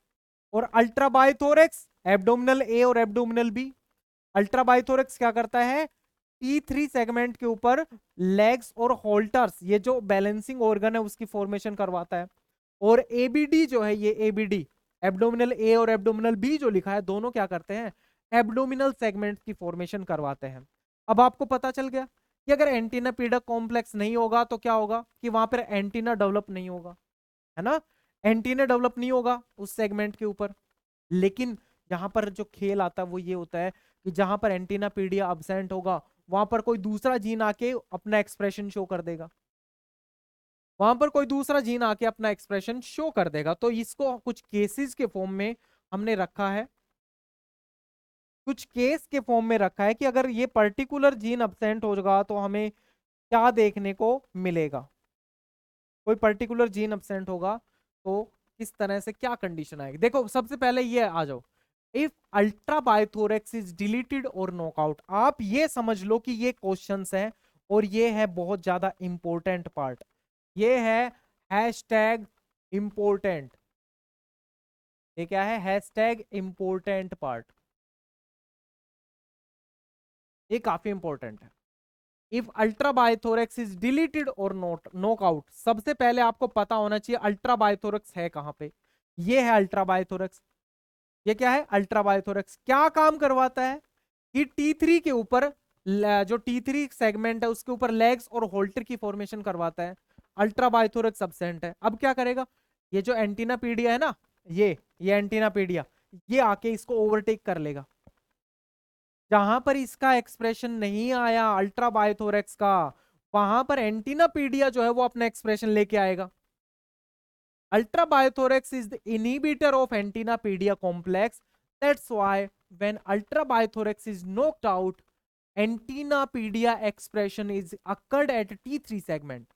और अल्ट्राबायोथोरेक्स एब्डोमिनल ए और एब्डोमिनल बी। अल्ट्राबायोथोरेक्स क्या करता है, T3 सेगमेंट के ऊपर लेग्स और होल्टर्स, ये जो बैलेंसिंग ऑर्गन है उसकी फॉर्मेशन करवाता है। और एबीडी जो है, ये एबीडी, एब्डोमिनल ए और एब्डोमिनल बी जो लिखा है, दोनों क्या करते हैं, एब्डोमिनल सेगमेंट की फॉर्मेशन करवाते हैं। अब आपको पता चल गया कि अगर एंटीना पीडा कॉम्प्लेक्स नहीं होगा तो क्या होगा, कि वहां पर एंटीना डेवलप नहीं होगा, है ना। एंटीना डेवलप नहीं होगा उस सेगमेंट के ऊपर। लेकिन यहां पर जो खेल आता है वो ये होता है कि जहां पर एंटीना पीडिया अब्सेंट होगा, वहां पर कोई दूसरा जीन आके अपना एक्सप्रेशन शो कर देगा। वहां पर कोई दूसरा जीन आके अपना एक्सप्रेशन शो कर देगा। तो इसको कुछ केसेस के फॉर्म में हमने रखा है, कुछ केस के फॉर्म में रखा है कि अगर ये पर्टिकुलर जीन अब्सेंट होगा तो हमें क्या देखने को मिलेगा। कोई पर्टिकुलर जीन अब्सेंट होगा तो किस तरह से क्या कंडीशन आएगी। देखो सबसे पहले ये आ जाओ, इफ अल्ट्रा बायोथोरेक्स इज डिलीटेड और नॉकआउट। आप ये समझ लो कि ये क्वेश्चंस हैं और ये है बहुत ज्यादा इंपॉर्टेंट पार्ट। ये है हैशटैग इंपॉर्टेंट। ये क्या है, हैशटैग इंपॉर्टेंट पार्ट। ये काफी इंपॉर्टेंट है। इफ अल्ट्रा बायोथोरेक्स इज डिलीटेड और नोट नॉकआउट, सबसे पहले आपको पता होना चाहिए अल्ट्रा बायोथोरेक्स है कहां पे। ये है अल्ट्रा बायोथोरेक्स। ये क्या है, अल्ट्रा बायोथोरेक्स क्या काम करवाता है कि T3 के ऊपर, जो T3 सेगमेंट है उसके ऊपर लेग्स और होल्टर की फॉर्मेशन करवाता है। अल्ट्रा बायोथोरेक्स अब्सेंट है, अब क्या करेगा, ये जो एंटीना पीडिया है ना, ये एंटीना पीडिया, ये आके इसको ओवरटेक कर लेगा। जहां पर इसका एक्सप्रेशन नहीं आया अल्ट्रा बायोथोरेक्स का, वहां पर एंटीना पीडिया जो है वो अपना एक्सप्रेशन लेके आएगा। Ultra biothorax is the inhibitor of antennapedia complex. That's why when ultra biothorax is knocked out, antennapedia expression is occurred at T3 segment.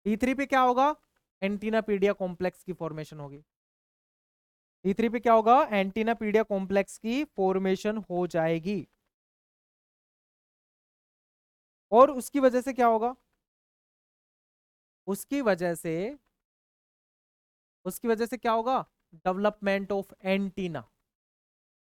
T3 पे क्या होगा, एंटीनापीडिया कॉम्प्लेक्स की फॉर्मेशन होगी। T3 पे क्या होगा, एंटीनापीडिया कॉम्प्लेक्स की फॉर्मेशन हो जाएगी। और उसकी वजह से क्या होगा, उसकी वजह से क्या होगा, development of antenna.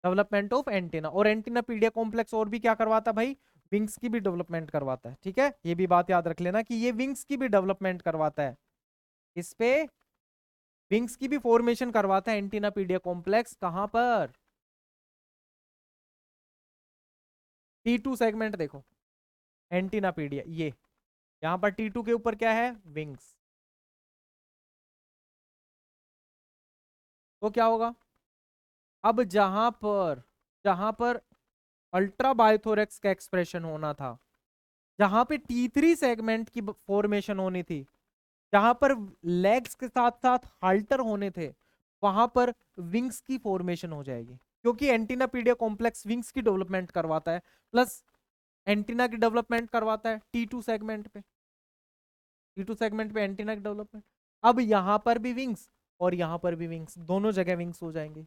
Development of antenna. और एंटीना पीडिया कॉम्प्लेक्स और भी क्या करवाता है भाई, विंग्स की भी डेवलपमेंट करवाता है। ठीक है, ये भी बात याद रख लेना कि ये विंग्स की भी डेवलपमेंट करवाता है। इस पे विंग्स की भी फॉर्मेशन करवाता है एंटीना पीडिया कॉम्प्लेक्स। कहां पर, T2 सेगमेंट देखो, एंटीना पीडिया, ये यहां पर T2 के ऊपर क्या है, विंग्स। तो क्या होगा, अब जहां पर अल्ट्रा बायोथोरेक्स का एक्सप्रेशन होना था, जहां पे T3 सेगमेंट की फॉर्मेशन होनी थी, जहां पर लेग्स के साथ साथ हाल्टर होने थे, वहां पर विंग्स की फॉर्मेशन हो जाएगी। क्योंकि एंटीना पीडिया कॉम्प्लेक्स विंग्स की डेवलपमेंट करवाता है, प्लस एंटीना की डेवलपमेंट करवाता है T2 सेगमेंट पे। T2 सेगमेंट पे एंटीना की डेवलपमेंट। अब यहां पर भी विंग्स और यहां पर भी विंग्स, दोनों जगह विंग्स हो जाएंगे।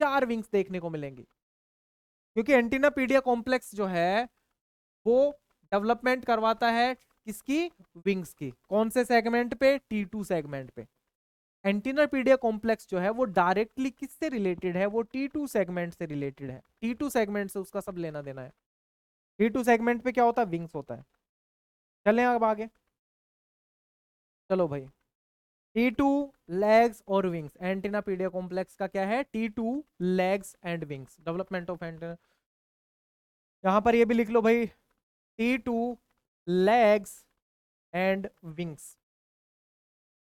4 विंग्स देखने को मिलेंगे। क्योंकि एंटीना पीडिया कॉम्प्लेक्स जो है वो डेवलपमेंट करवाता है किसकी, विंग्स की। कौन से सेगमेंट पे, T2 सेगमेंट पे। एंटीनापीडिया कॉम्प्लेक्स जो है वो डायरेक्टली किससे रिलेटेड है, वो T2 सेगमेंट से रिलेटेड है। T2 सेगमेंट से उसका सब लेना देना है। T2 सेगमेंट पे क्या होता है, विंग्स होता है। चलें अब आगे, चलो भाई। T2 लेग्स और विंग्स, एंटीनापीडिया कॉम्प्लेक्स का क्या है, T2 legs and wings, development of antenna. यहां पर ये भी लिख लो भाई, T2 लेग्स एंड विंग्स,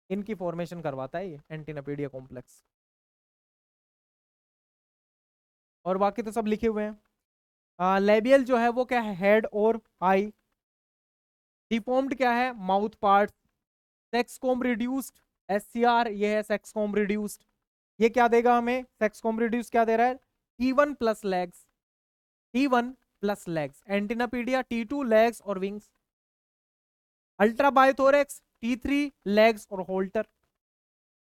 इनकी फॉर्मेशन करवाता है ये एंटीनापीडिया कॉम्प्लेक्स। और बाकी तो सब लिखे हुए हैं। लेबियल जो है वो क्या है, हेड और आई। डिफॉर्म्ड क्या है, माउथ पार्ट। सेक्सकोम रिड्यूस्ड, SCR, ये है सेक्सकोम रिड्यूस्ड। ये क्या देगा हमें, सेक्सकोम रिड्यूस क्या दे रहा है, T1 plus legs, T1 plus legs. एंटीनापीडिया T2 legs और विंग्स। अल्ट्रा बायोथोरेक्स T3 लेग्स और होल्टर।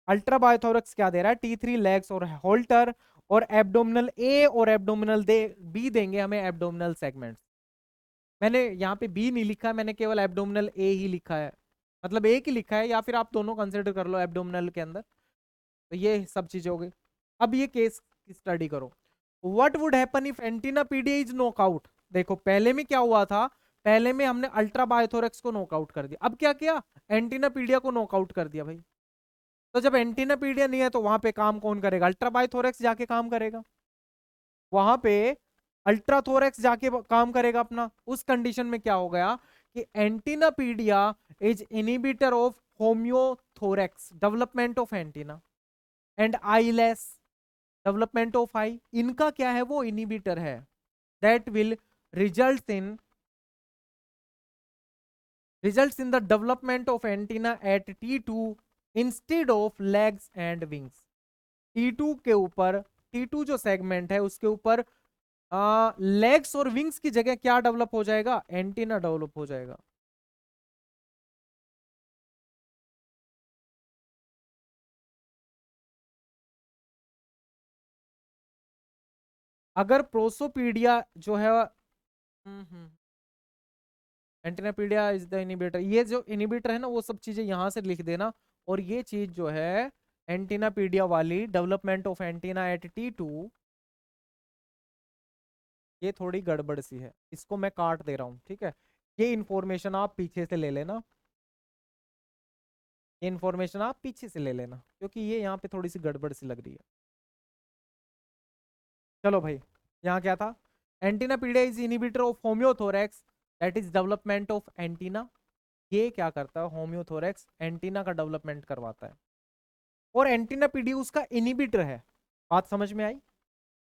अल्ट्रा बायोथोरेक्स क्या दे रहा है, T3 लेग्स और होल्टर। और एब्डोमिनल ए और एब्डोमिनल बी देंगे हमें एब्डोमिनल सेगमेंट्स। मैंने यहाँ पे बी नहीं लिखा, मैंने केवल एब्डोमिनल ए ही लिखा है, मतलब एक ही लिखा है, या फिर आप दोनों कंसिडर कर लो एब्डोमिनल के अंदर। तो ये सब चीजें हो गई। अब ये केस की स्टडी करो। What would happen if एंटीनापीडिया is knockout. देखो पहले में क्या हुआ था, पहले में हमने अल्ट्रा बायोथोरेक्स को नॉकआउट कर दिया, अब क्या किया, एंटीनापीडिया को नॉकआउट कर दिया भाई। तो जब एंटीनापीडिया नहीं है तो वहां पे काम कौन करेगा, अल्ट्रा बायोथोरेक्स जाके काम करेगा, वहां पे अल्ट्राथोरेक्स जाके काम करेगा अपना। उस कंडीशन में क्या हो गया कि antennapedia is inhibitor of homothorax, development of antenna, and eyeless, development of eye, इनका क्या है, वो इनिबिटर है। That will result in the development of antenna at T2 instead of legs and wings. T2 के ऊपर, T2 जो segment है उसके ऊपर लेग्स और विंग्स की जगह क्या डेवलप हो जाएगा, एंटीना डेवलप हो जाएगा। अगर प्रोसोपीडिया जो है, एंटीनापीडिया इज द इनिबिटर, ये जो इनिबिटर है ना वो सब चीजें यहां से लिख देना। और ये चीज जो है एंटीनापीडिया वाली, development of antenna at T2, ये थोड़ी गड़बड़ सी है, इसको मैं काट दे रहा हूं, ठीक है। ये इंफॉर्मेशन आप पीछे से ले लेना, ये इंफॉर्मेशन आप पीछे से ले लेना, क्योंकि ये यहाँ पे थोड़ी सी गड़बड़ सी लग रही है। चलो भाई, यहाँ क्या था, antennapedia is inhibitor of homothorax, that is development of antenna. ये क्या करता है, होम्योथोरेक्स एंटीना का डेवलपमेंट करवाता है, और एंटीनापीडिया उसका इनिबिटर है। बात समझ में आई,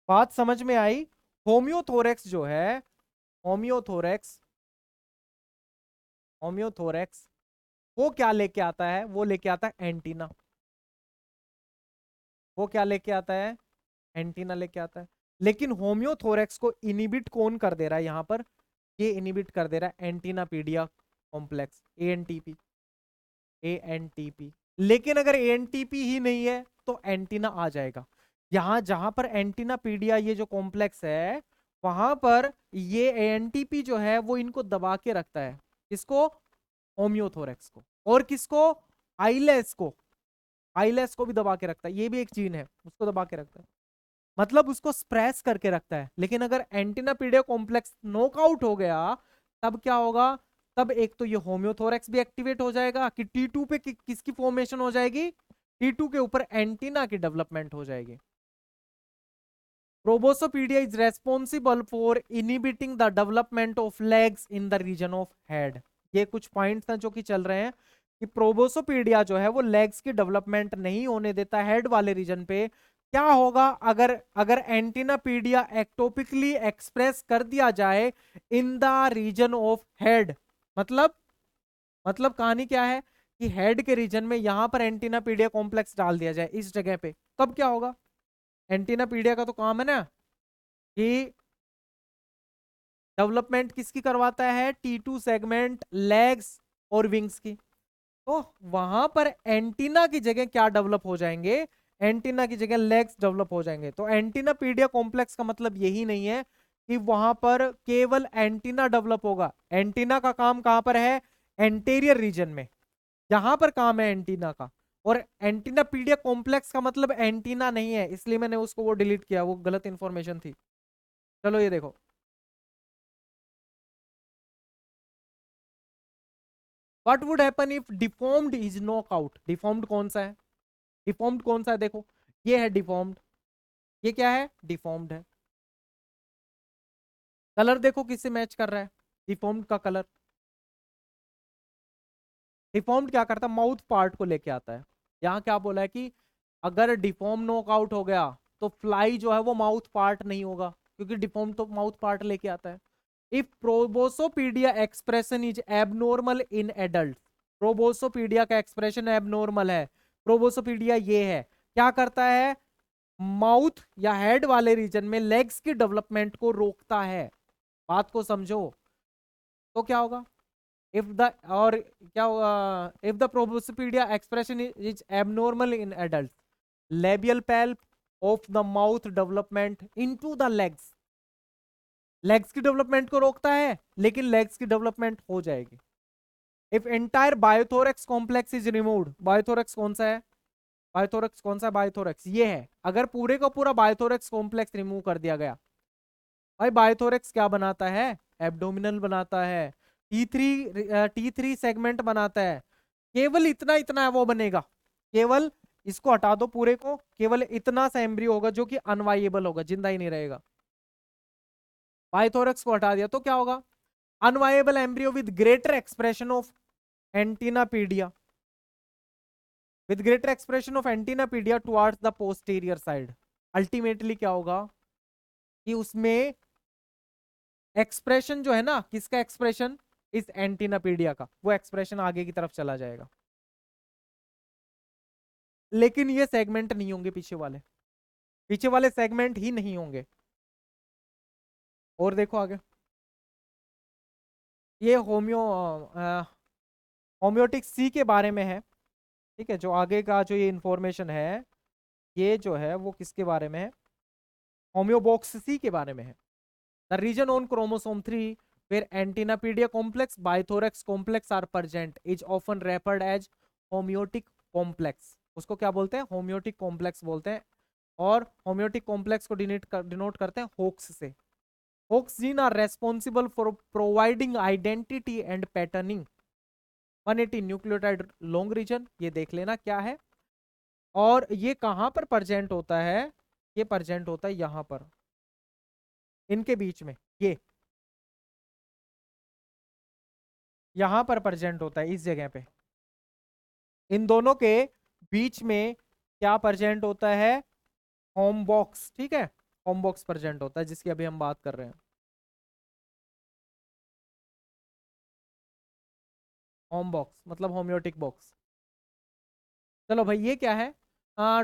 बात समझ में आई। होम्योथोरेक्स जो है, होम्योथोरेक्स, होम्योथोरेक्स वो क्या लेके आता है, वो लेके आता है एंटीना। वो क्या लेके आता है, एंटीना लेके आता है। लेकिन होम्योथोरेक्स को इनिबिट कौन कर दे रहा है यहां पर, ये इनिबिट कर दे रहा है एंटीनापीडिया कॉम्प्लेक्स, ANTP, ANTP। लेकिन अगर ANTP ही नहीं है तो एंटीना आ जाएगा। यहां जहां पर एंटीनापीडिया ये जो कॉम्प्लेक्स है, वहां पर ये ANTP जो है वो इनको दबा के रखता है, इसको, होम्योथोरेक्स को, और किसको, आइलेस को, आइलेस को भी दबा के रखता है। ये भी एक जीन है, उसको दबा के रखता है, मतलब उसको स्प्रेस करके रखता है। लेकिन अगर एंटीनापीडिया कॉम्प्लेक्स नॉकआउट हो गया, तब क्या होगा, तब एक तो ये होम्योथोरेक्स भी एक्टिवेट हो जाएगा कि T2 पे किसकी फॉर्मेशन हो जाएगी, T2 के ऊपर एंटीना की डेवलपमेंट हो जाएगी। Proboscipedia is responsible for inhibiting the development of legs in the region of head. ये कुछ पॉइंट्स हैं जो कि चल रहे हैं कि प्रोबोसोपीडिया जो है वो लेग्स की डेवलपमेंट नहीं होने देता हेड वाले रीजन पे। क्या होगा अगर अगर एंटीनापीडिया एक्टोपिकली एक्सप्रेस कर दिया जाए in the region of head. मतलब कहानी क्या है कि हेड के रीजन में यहां पर एंटीनापीडिया कॉम्प्लेक्स डाल दिया जाए इस जगह पे, तब क्या होगा, एंटीनापीडिया का तो काम है ना कि डेवलपमेंट किसकी करवाता है, T2 सेगमेंट, लेग्स और विंग्स की। तो वहां पर एंटीना की जगह क्या डेवलप हो जाएंगे, एंटीना की जगह लेग्स डेवलप हो जाएंगे। तो एंटीनापीडिया कॉम्प्लेक्स का मतलब यही नहीं है कि वहां पर केवल एंटीना डेवलप होगा। एंटीना का काम कहां पर है, एंटीरियर रीजन में, जहां पर काम है एंटीना का। और एंटीना पीडिया कॉम्प्लेक्स का मतलब एंटीना नहीं है, इसलिए मैंने उसको वो डिलीट किया, वो गलत इंफॉर्मेशन थी। चलो ये देखो, what would happen if deformed is knockout. Deformed कौन सा है, डिफॉर्म्ड कौन सा है, देखो ये है डिफॉर्म्ड, ये क्या है, डिफॉर्म्ड है। कलर देखो किससे मैच कर रहा है, डिफॉर्म्ड का कलर। डिफॉर्म्ड क्या करता है, माउथ पार्ट को लेके आता है। यहाँ क्या बोला है कि अगर डिफॉर्म नॉकआउट हो गया तो फ्लाई जो है वो माउथ पार्ट नहीं होगा, क्योंकि डिफॉर्म तो माउथ पार्ट लेके आता है। If proboscipedia expression is abnormal in adult, proboscipedia का एक्सप्रेशन एबनॉर्मल है, प्रोबोसोपीडिया ये है, क्या करता है, माउथ या हेड वाले रीजन में लेग्स की डेवलपमेंट को रोकता है। बात को समझो, तो क्या होगा, इफ द, और क्या होगा, if the proboscipedia expression is abnormal in adult, labial palp of the mouth development into the legs, legs की डेवलपमेंट को रोकता है, लेकिन लेग्स की डेवलपमेंट हो जाएगी। If entire bithorax complex is removed, bithorax कौन सा है, बायोथोरेक्स कौन सा है, बायोथोरेक्स ये है, अगर पूरे का पूरा बायोथोरेक्स कॉम्प्लेक्स रिमूव कर दिया गया, भाई बायोथोरेक्स क्या बनाता है, एब्डोमिनल बनाता है, टी थ्री सेगमेंट बनाता है, केवल इतना इतना है वो बनेगा, केवल इसको हटा दो पूरे को, केवल इतना सा एम्ब्रियो होगा जो कि अनवाइएबल होगा, जिंदा ही नहीं रहेगा। बायोथोरेक्स को हटा दिया तो क्या होगा, unviable embryo with greater expression of antennapedia, with greater expression of antennapedia towards the posterior side. Ultimately क्या होगा कि उसमें एक्सप्रेशन जो है ना, किसका एक्सप्रेशन, इस एंटीनापीडिया का, वो एक्सप्रेशन आगे की तरफ चला जाएगा, लेकिन ये सेगमेंट नहीं होंगे पीछे वाले, पीछे वाले सेगमेंट ही नहीं होंगे। और देखो आगे, ये होम्योटिक सी के बारे में है, ठीक है, जो आगे का जो ये इंफॉर्मेशन है, ये जो है वो किसके बारे में है, होम्योबॉक्स सी के बारे में है। The region on chromosome 3 where antennapedia complex bythorax complex are present is often referred as homeotic complex, उसको क्या बोलते हैं, होम्योटिक कॉम्प्लेक्स बोलते हैं, और होम्योटिक कॉम्प्लेक्स को डिनोट करते हैं होक्स से। Hox gene are responsible for providing identity and patterning 180 nucleotide long region, ये देख लेना क्या है, और ये कहां पर प्रेजेंट होता है, ये प्रेजेंट होता है यहां पर, इनके बीच में, ये यहां पर प्रेजेंट होता है, इस जगह पे, इन दोनों के बीच में क्या प्रेजेंट होता है, होम बॉक्स, ठीक है, होम बॉक्स प्रेजेंट होता है जिसकी अभी हम बात कर रहे हैं, होम बॉक्स मतलब होम्योटिक बॉक्स। चलो भाई ये क्या है,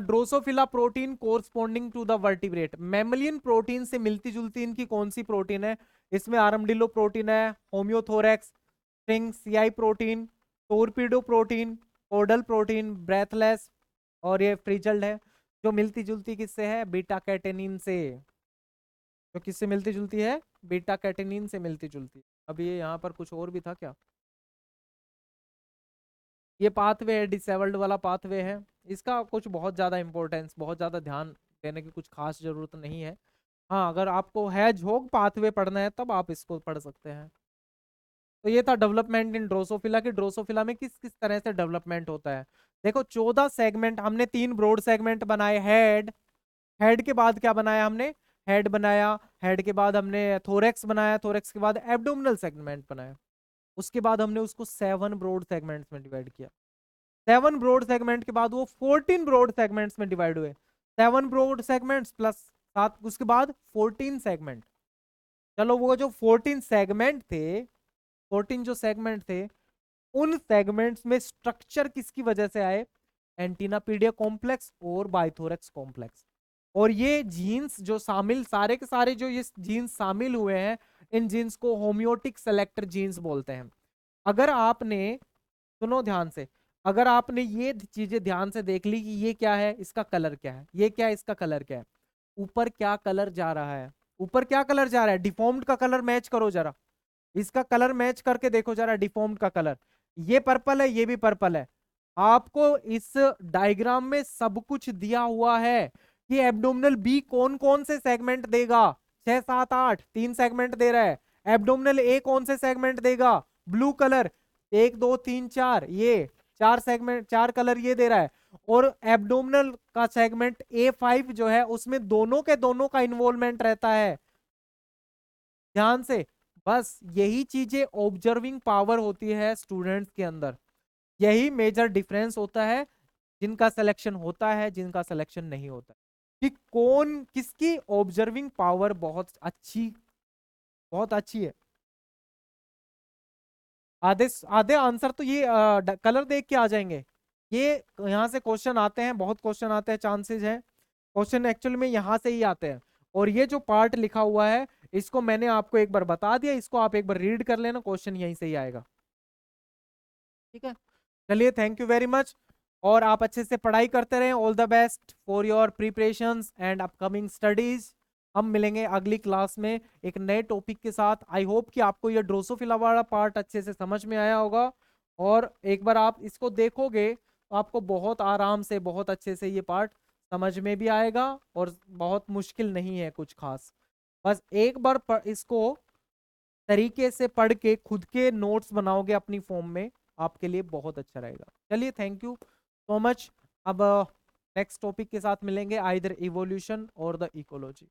Drosophila protein corresponding to the vertebrate, mammalian protein से मिलती जुलती इनकी कौन सी प्रोटीन है, इसमें आर्मडिलो प्रोटीन है, homothorax, string CI protein, torpedo protein, caudal protein, breathless, और ये फ्रिजल्ड है, जो मिलती जुलती किससे है, बीटा कैटेनिन से, जो किससे मिलती जुलती है, बीटा कैटेनिन से मिलती जुलती। अब ये यहाँ पर कुछ और भी था क्या, ये पाथवे है, डिसेबल्ड वाला पाथवे है, इसका कुछ बहुत ज्यादा इंपॉर्टेंस, बहुत ज्यादा ध्यान देने की कुछ खास जरूरत नहीं है। हाँ, अगर आपको है झोंक पाथवे पढ़ना है तब आप इसको पढ़ सकते हैं। तो ये था डेवलपमेंट इन ड्रोसोफिला की, ड्रोसोफिला में किस किस तरह से डेवलपमेंट होता है। देखो 14 सेगमेंट, हमने 3 ब्रॉड सेगमेंट बनाए, हेड, हेड के बाद क्या बनाया हमने, हेड बनाया, हेड के बाद हमने थोरेक्स बनाया, थोरेक्स के बाद एब्डोमिनल सेगमेंट बनाया, उसके बाद हमने उसको 7 ब्रॉड सेगमेंट्स में डिवाइड किया, 7 ब्रॉड सेगमेंट के बाद वो 14 ब्रॉड सेगमेंट्स में डिवाइड हुए, 7 ब्रॉड सेगमेंट्स प्लस 7, उसके बाद 14 सेगमेंट। चलो वो जो 14 सेगमेंट थे, 14 जो सेगमेंट थे, उन सेगमेंट्स में स्ट्रक्चर किसकी वजह से आए, एंटीनापीडिया कॉम्प्लेक्स और बाइथोरेक्स कॉम्प्लेक्स। और ये जीन्स जो शामिल, सारे के सारे जो ये जीन्स शामिल हुए हैं, इन जीन्स को होम्योटिक सेलेक्टर जीन्स बोलते हैं। अगर आपने, सुनो ध्यान से, अगर आपने ये चीजें ध्यान से देख ली कि ये क्या है, इसका कलर क्या है, ये क्या है, इसका कलर क्या है, ऊपर क्या कलर जा रहा है, ऊपर क्या कलर जा रहा है, डिफॉर्म्ड का कलर मैच करो जरा, इसका कलर मैच करके देखो जरा, डिफॉर्म्ड का कलर, ये पर्पल है, ये भी पर्पल है, आपको इस डायग्राम में सब कुछ दिया हुआ है कि एब्डोमिनल बी कौन कौन से सेगमेंट देगा। 6 7 8 3 सेगमेंट दे रहा है। एब्डोमिनल ए कौन से सेगमेंट देगा, ब्लू कलर 1 2 3 4, ये 4 सेगमेंट, 4 कलर ये दे रहा है। और एब्डोमिनल का सेगमेंट A5 जो है उसमें दोनों के दोनों का इन्वॉल्वमेंट रहता है। ध्यान से, बस यही चीजें ऑब्जर्विंग पावर होती है स्टूडेंट्स के अंदर। यही मेजर डिफरेंस होता है, जिनका सिलेक्शन होता है जिनका सिलेक्शन नहीं होता, कि कौन किसकी ऑब्जर्विंग पावर बहुत अच्छी है। आधे आधे आंसर तो ये कलर देख के आ जाएंगे। ये यहाँ से क्वेश्चन आते हैं, बहुत क्वेश्चन आते हैं, चांसेस हैं क्वेश्चन एक्चुअल में यहाँ से ही आते हैं। और ये जो पार्ट लिखा हुआ है इसको मैंने आपको एक बार बता दिया, इसको आप एक बार रीड कर लेना, क्वेश्चन यहीं से ही आएगा। ठीक है, चलिए, थैंक यू वेरी मच। और आप अच्छे से पढ़ाई करते रहें। All the best for your preparations and upcoming studies. हम मिलेंगे अगली क्लास में एक नए टॉपिक के साथ। आई होप कि आपको ये ड्रोसोफिला वाला पार्ट अच्छे से समझ में आया होगा। और एक बार आप इसको देखोगे तो आपको बहुत आराम से, बहुत अच्छे से ये पार्ट समझ में भी आएगा और बहुत मुश्किल नहीं है कुछ खास। बस एक बार इसको तरीके से पढ़ के खुद के नोट्स बनाओगे अपनी फॉर्म में, आपके लिए बहुत अच्छा रहेगा। चलिए, थैंक यू सो मच। अब नेक्स्ट टॉपिक के साथ मिलेंगे, आइदर इवोल्यूशन और द इकोलॉजी।